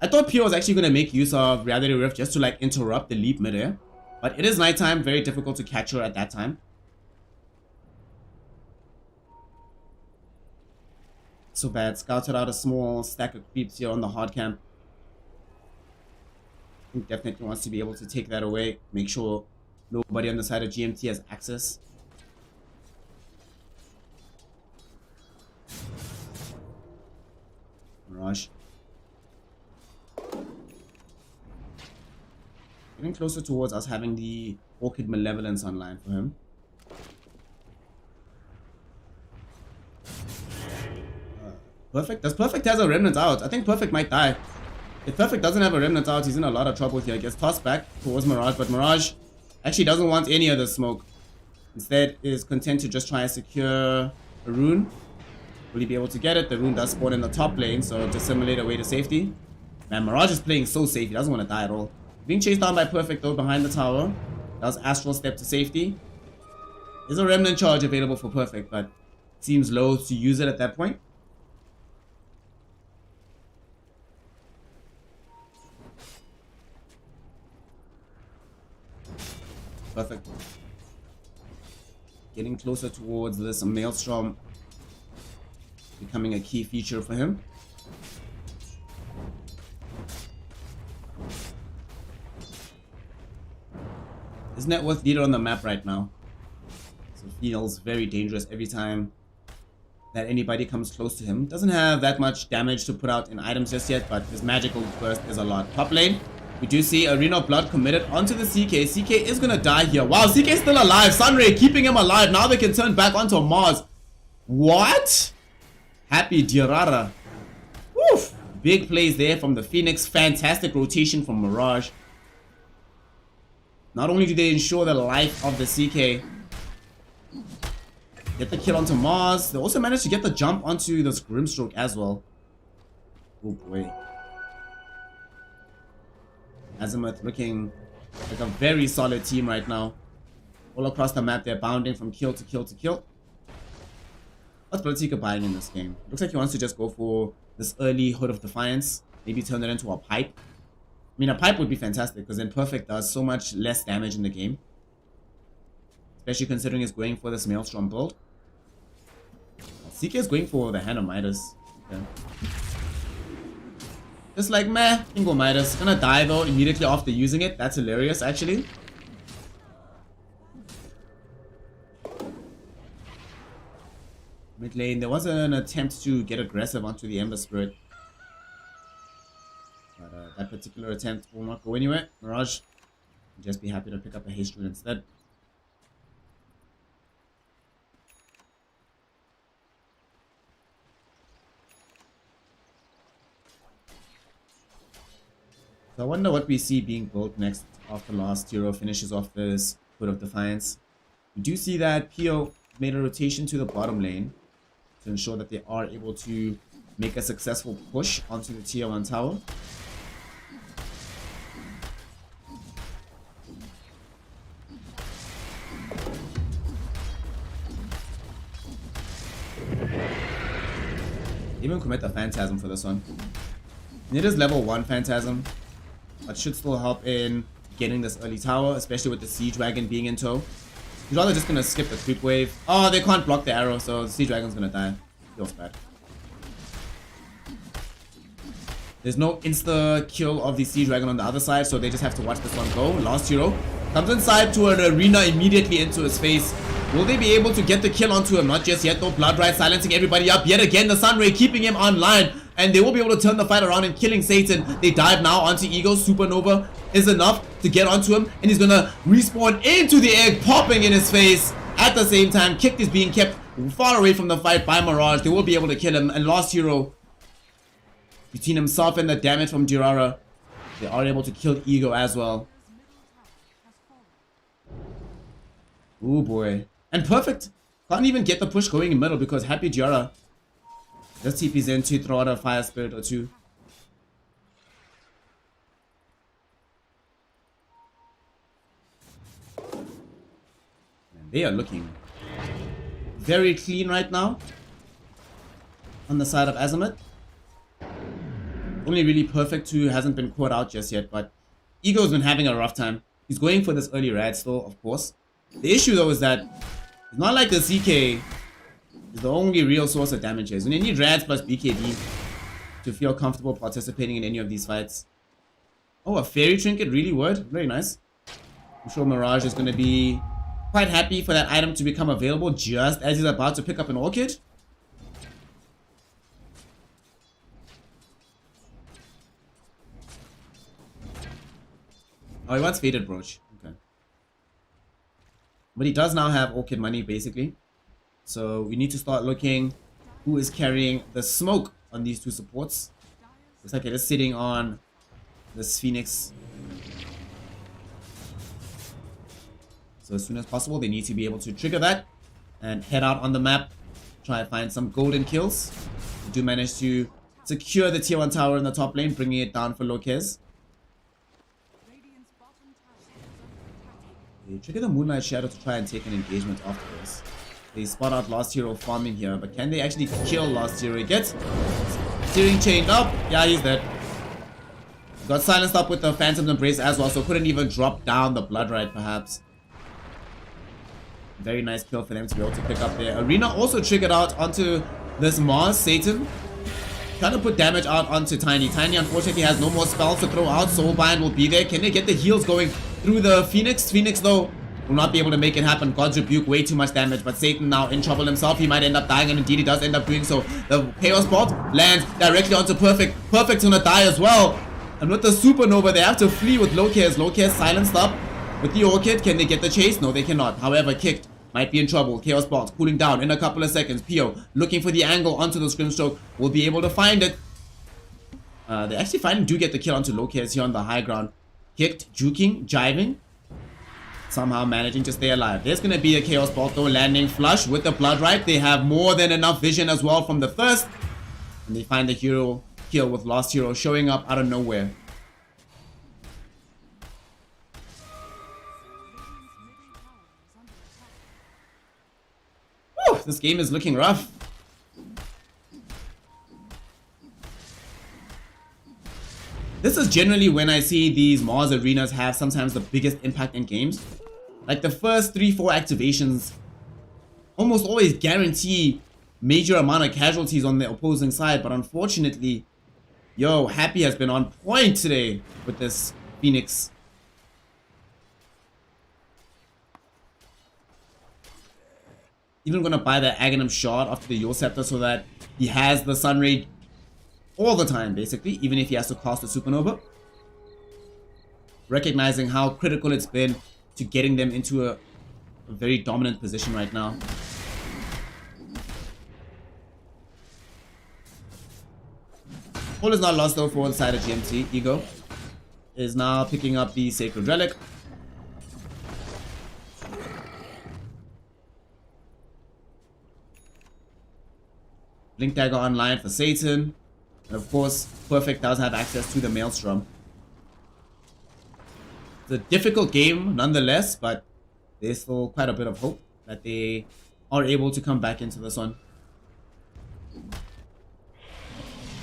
I thought Pio was actually going to make use of Reality Rift just to like interrupt the leap midair. But it is nighttime, very difficult to catch her at that time. So bad. Scouted out a small stack of creeps here on the hard camp. Definitely wants to be able to take that away. Make sure nobody on the side of GMT has access. Mirage. Getting closer towards us having the Orchid Malevolence online for him. Perfect. Does Perfect has a Remnant out? I think Perfect might die. If Perfect doesn't have a Remnant out, he's in a lot of trouble here. He gets tossed back towards Mirage, but Mirage actually doesn't want any of the smoke. Instead is content to just try and secure a rune. Will he be able to get it? The rune does spawn in the top lane, so to simulate a way to safety. Man, Mirage is playing so safe. He doesn't want to die at all. Being chased down by Perfect though behind the tower. Does Astral Step to safety. There's a Remnant charge available for Perfect, but seems loath to use it at that point. Perfect. getting closer towards this Maelstrom becoming a key feature for him. His net worth leader on the map right now. So feels very dangerous every time that anybody comes close to him. Doesn't have that much damage to put out in items just yet, but his magical burst is a lot. Top lane, we do see Arena of Blood committed onto the CK. CK is gonna die here. Wow, CK is still alive. Sunray keeping him alive. Now they can turn back onto Mars. What? Happy Dirara. Woof. Big plays there from the Phoenix. Fantastic rotation from Mirage. Not only do they ensure the life of the CK, get the kill onto Mars, they also managed to get the jump onto this Grimstroke as well. Oh boy. Azimut looking like a very solid team right now. All across the map, they're bounding from kill to kill to kill. What's Politika buying in this game? Looks like he wants to just go for this early Hood of Defiance. Maybe turn it into a pipe. I mean, a pipe would be fantastic because then Perfect does so much less damage in the game. Especially considering he's going for this Maelstrom build. CK is going for the Hand of Midas. Okay. Just like, meh, Ingo Midas. Gonna die though immediately after using it. That's hilarious, actually. Mid lane, there was an attempt to get aggressive onto the Ember Spirit. But that particular attempt will not go anywhere. Mirage will just be happy to pick up a haste rune instead. So I wonder what we see being built next after last hero finishes off this Hood of Defiance. We do see that Pio made a rotation to the bottom lane to ensure that they are able to make a successful push onto the tier 1 tower. Even commit the Phantasm for this one. And it is level 1 Phantasm. That should still help in getting this early tower, especially with the Siege Wagon being in tow. He's rather just gonna skip the creep wave. Oh, they can't block the arrow, so the Siege Wagon's gonna die. Feels bad. There's no insta kill of the Siege Wagon on the other side, so they just have to watch this one go. Last hero comes inside to an arena immediately into his face. Will they be able to get the kill onto him? Not just yet though. Blood Rite silencing everybody up. Yet again, the Sunray keeping him online. And they will be able to turn the fight around and killing Satan. They dive now onto Ego. Supernova is enough to get onto him. And he's gonna respawn into the egg, popping in his face. At the same time, Kick is being kept far away from the fight by Mirage. They will be able to kill him. And last hero, between himself and the damage from Dirara, they are able to kill Ego as well. Oh boy. And Perfect can't even get the push going in middle because Happy Dirara just TP's in to throw out a Fire Spirit or two. And they are looking very clean right now on the side of Azimut. Only really Perfect who hasn't been caught out just yet, but Ego's been having a rough time. He's going for this early rad still, of course. The issue though is that it's not like the CK is the only real source of damages. When you need rads plus BKB to feel comfortable participating in any of these fights. Oh, a fairy trinket really would. Very nice. I'm sure Mirage is going to be quite happy for that item to become available just as he's about to pick up an orchid. Oh, he wants Faded Brooch. Okay. But he does now have orchid money, basically. So we need to start looking who is carrying the smoke on these two supports. Looks like it is sitting on this Phoenix. So as soon as possible, they need to be able to trigger that and head out on the map. Try and find some golden kills. They do manage to secure the tier 1 tower in the top lane, bringing it down for Lopez. They trigger the Moonlight Shadow to try and take an engagement after this. They spot out Last Hero farming here, but can they actually kill Last Hero? He gets steering chained up. Yeah, he's dead. Got silenced up with the Phantom's Embrace as well, so couldn't even drop down the Blood Rite perhaps. Very nice kill for them to be able to pick up there. Arena also triggered out onto this Mars, Satan. Trying to put damage out onto Tiny. Tiny unfortunately has no more spells to throw out. Soulbind will be there. Can they get the heals going through the Phoenix? Phoenix though will not be able to make it happen. God's Rebuke, way too much damage. But Satan now in trouble himself. He might end up dying, and indeed he does end up doing so. The Chaos Bolt lands directly onto Perfect. Perfect's gonna die as well. And with the Supernova, they have to flee with Locares. Locares silenced up with the Orchid. Can they get the chase? No, they cannot. However, Kicked might be in trouble. Chaos Bolt cooling down in a couple of seconds. Pio looking for the angle onto the Scrimstroke. Will be able to find it. They actually finally do get the kill onto Locares here on the high ground. Kicked, juking, jiving. Somehow managing to stay alive. There's going to be a Chaos Bolt though landing flush with the Blood Right. They have more than enough vision as well from the Thirst. And they find the hero kill with Lost Hero showing up out of nowhere. Whew, this game is looking rough. This is generally when I see these Mars arenas have sometimes the biggest impact in games. Like the first 3-4 activations almost always guarantee major amount of casualties on the opposing side, but unfortunately, yo, Happy has been on point today with this Phoenix. Even gonna buy the Aghanim shard after the Yule Scepter so that he has the Sunray all the time, basically, even if he has to cast a Supernova. Recognizing how critical it's been to getting them into a very dominant position right now. All is not lost though for the side of GMT. Ego is now picking up the Sacred Relic. Blink Dagger online for Satan. And of course, Perfect does have access to the Maelstrom. It's a difficult game nonetheless, but there's still quite a bit of hope that they are able to come back into this one.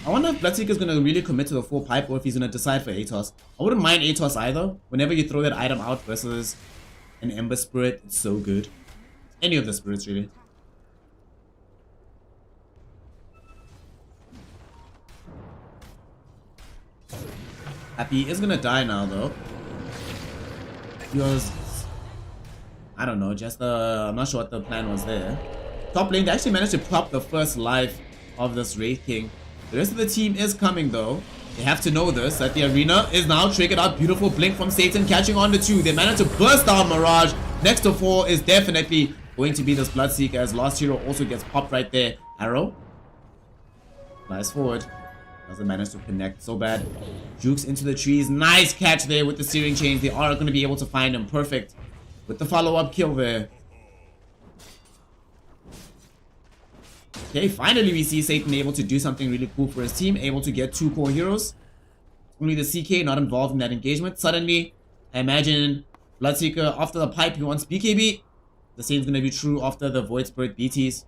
I wonder if Bloodseeker is going to really commit to the full pipe or if he's going to decide for Atos. I wouldn't mind Atos either. Whenever you throw that item out versus an Ember Spirit, it's so good. Any of the spirits really. Happy is gonna die now though. He was, I don't know, just I'm not sure what the plan was there. Top lane, they actually managed to pop the first life of this Wraith King. The rest of the team is coming though. They have to know this, that the arena is now triggered out. Beautiful blink from Satan catching on to 2. They managed to burst down Mirage. Next to 4 is definitely going to be this Bloodseeker as Lost Hero also gets popped right there. Arrow. Nice forward. Doesn't manage to connect so bad. Jukes into the trees. Nice catch there with the Searing Chains. They are going to be able to find him. Perfect. With the follow-up kill there. Okay, finally we see Satan able to do something really cool for his team. Able to get 2 core heroes. Only the CK not involved in that engagement. Suddenly, I imagine Bloodseeker after the pipe, he wants BKB. The same is going to be true after the Void Spirit BTs.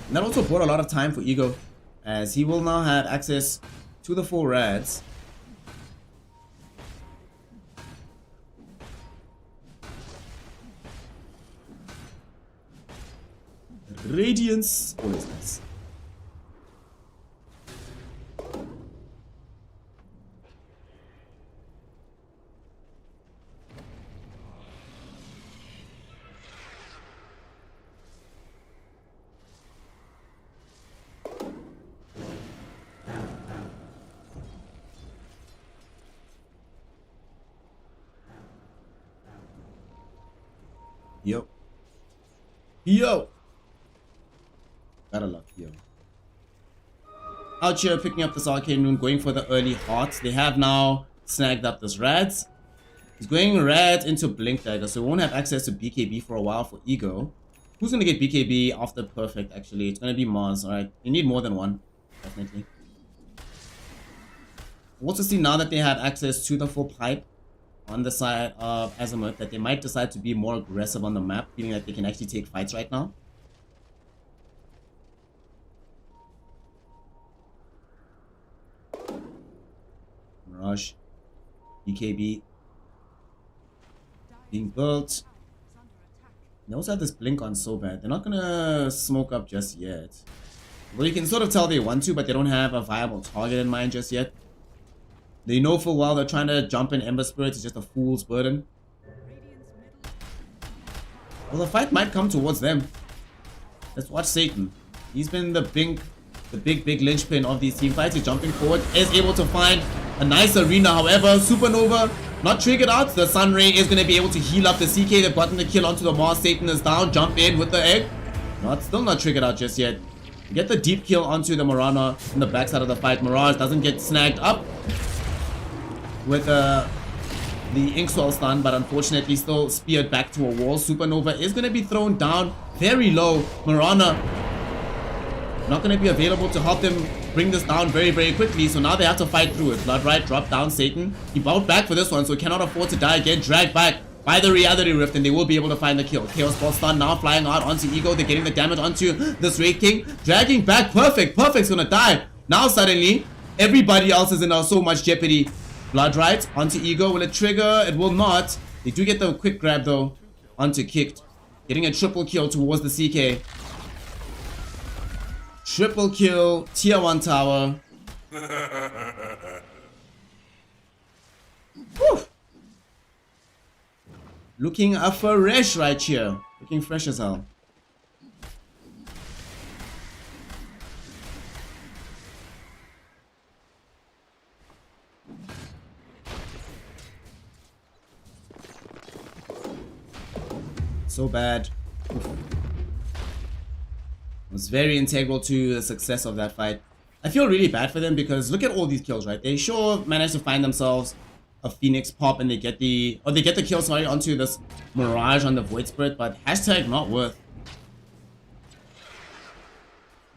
And that also brought a lot of time for Ego, as he will now have access to the 4 rads. Radiance, always nice. Yo. Yo. Gotta love Yo. Out here picking up this Arcane Rune, going for the early hearts. They have now snagged up this Rads. He's going Rads into Blink Dagger, so we won't have access to BKB for a while for Ego. Who's gonna get BKB after Perfect actually? It's gonna be Mars, alright. You need more than one, definitely. We'll also see now that they have access to the full pipe on the side of Azimut that they might decide to be more aggressive on the map, feeling like they can actually take fights right now. Mirage, BKB being built. They also have this blink on so bad. They're not gonna smoke up just yet. Well, you can sort of tell they want to, but they don't have a viable target in mind just yet. They know full well they're trying to jump in Ember Spirit. It's just a fool's burden. Well, the fight might come towards them. Let's watch Satan. He's been the big linchpin of these team fights. He's jumping forward, is able to find a nice arena. However, Supernova not triggered out. The Sun Ray is going to be able to heal up the CK. They've gotten the kill onto the Mars. Satan is down. Jump in with the egg. Still not triggered out just yet. Get the deep kill onto the Mirana in the backside of the fight. Mirage doesn't get snagged up with the Inkswell stun, but unfortunately still speared back to a wall. Supernova is going to be thrown down very low. Mirana not going to be available to help them bring this down very, very quickly. So now they have to fight through it. Bloodright dropped down Satan. He bowed back for this one, so cannot afford to die again. Dragged back by the Reality Rift, and they will be able to find the kill. Chaos Ball stun now flying out onto Ego. They're getting the damage onto this Wraith King. Dragging back. Perfect. Perfect's going to die. Now suddenly, everybody else is in so much jeopardy. Bloodright onto Ego. Will it trigger? It will not. They do get the quick grab though onto Kicked. Getting a triple kill towards the CK. Triple kill, tier 1 tower. Whew. Looking fresh right here. Looking fresh as hell. So bad. Oof. Was very integral to the success of that fight. I feel really bad for them because look at all these kills, right? They sure managed to find themselves a Phoenix pop and they get the kill, sorry, onto this Mirage on the Void Spirit, but hashtag not worth.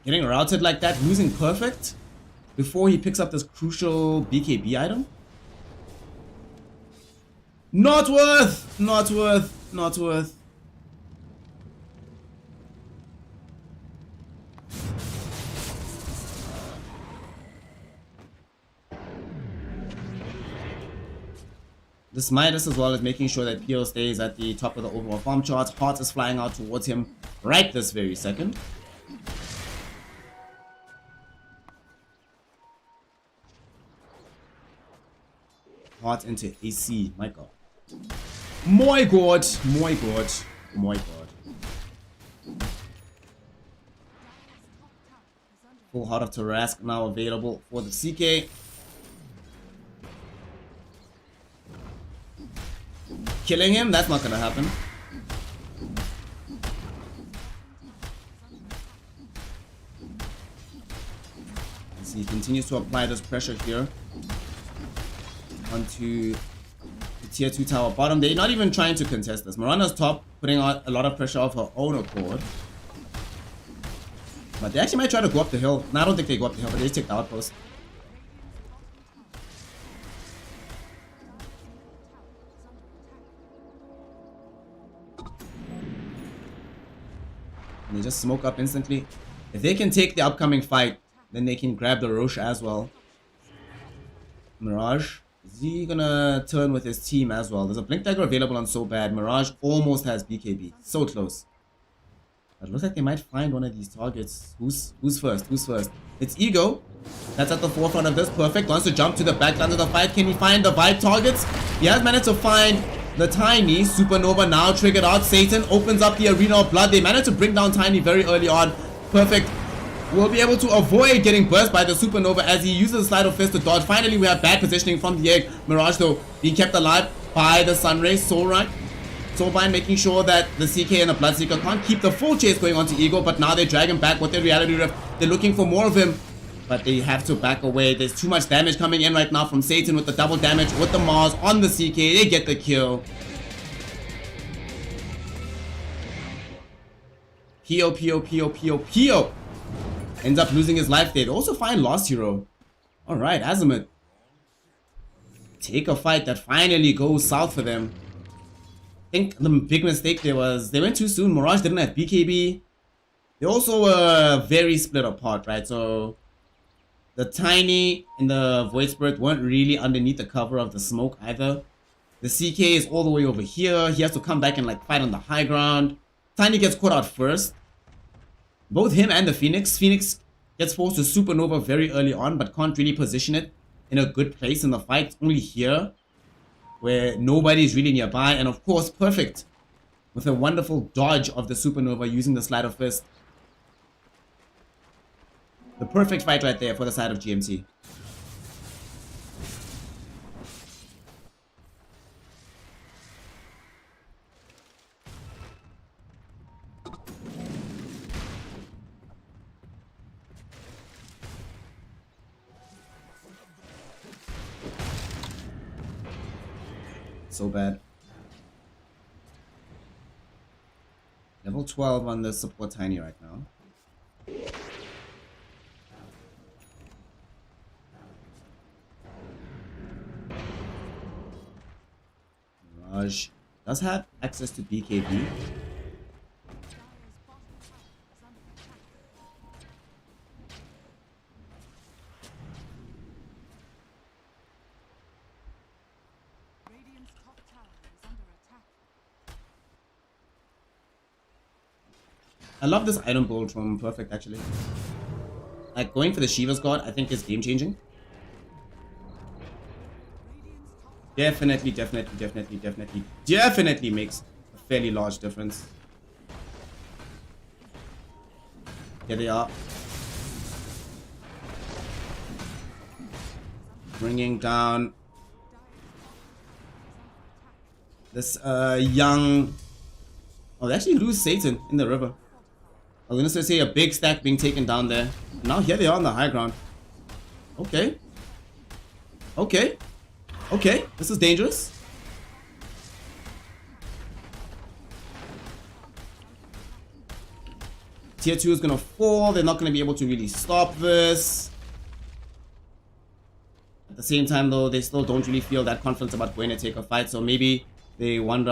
Getting routed like that, losing perfect before he picks up this crucial BKB item. Not worth, not worth, not worth. This Midas as well is making sure that PO stays at the top of the overall farm charts. Heart is flying out towards him right this very second. Heart into AC, my god. My god, my god, my god. Full Heart of Tarask now available for the CK. Killing him? That's not gonna happen. As he continues to apply this pressure here onto the tier 2 tower bottom. They're not even trying to contest this. Mirana's top, putting out a lot of pressure off her own accord. But they actually might try to go up the hill. No, I don't think they go up the hill, but they just take the outpost. And they just smoke up instantly. If they can take the upcoming fight, then they can grab the Roche as well. Mirage, is he gonna turn with his team as well? There's a Blink Dagger available on So Bad. Mirage almost has BKB. So close. But it looks like they might find one of these targets. Who's first? Who's first? It's Ego. That's at the forefront of this. Perfect. Wants to jump to the backline of the fight. Can he find the Vibe targets? He has managed to find the Tiny. Supernova now triggered out. Satan opens up the Arena of Blood. They managed to bring down Tiny very early on. Perfect. Will be able to avoid getting burst by the Supernova as he uses the Slide of Fist to dodge. Finally, we have bad positioning from the egg. Mirage, though, being kept alive by the Sunray. Soulbind making sure that the CK and the Bloodseeker can't keep the full chase going onto Ego, but now they drag him back with their Reality Rift. They're looking for more of him, but they have to back away. There's too much damage coming in right now from Satan with the double damage with the Mars on the CK. They get the kill. Pio. Ends up losing his life there. They also find Lost Hero. Alright, Azimut. Taker fight that finally goes south for them. I think the big mistake there was they went too soon. Mirage didn't have BKB. They also were very split apart, right? So the Tiny and the Void Spirit weren't really underneath the cover of the smoke either. The CK is all the way over here. He has to come back and like fight on the high ground. Tiny gets caught out first. Both him and the Phoenix. Phoenix gets forced to Supernova very early on, but can't really position it in a good place in the fight. It's only here where nobody is really nearby. And of course, Perfect with a wonderful dodge of the Supernova using the Sleight of Fist. The perfect fight right there for the side of GMT. So bad. Level 12 on the support Tiny right now. Mirage does have access to BKB. I love this item build from Perfect actually. Like going for the Shiva's God, I think is game changing. Definitely makes a fairly large difference. Here they are. Bringing down this young... Oh, they actually lose Satan in the river. I was gonna say a big stack being taken down there. Now here they are on the high ground. Okay. Okay. Okay, this is dangerous. Tier 2 is gonna fall. They're not gonna be able to really stop this. At the same time though, they still don't really feel that confident about going to take a fight. So maybe they wonder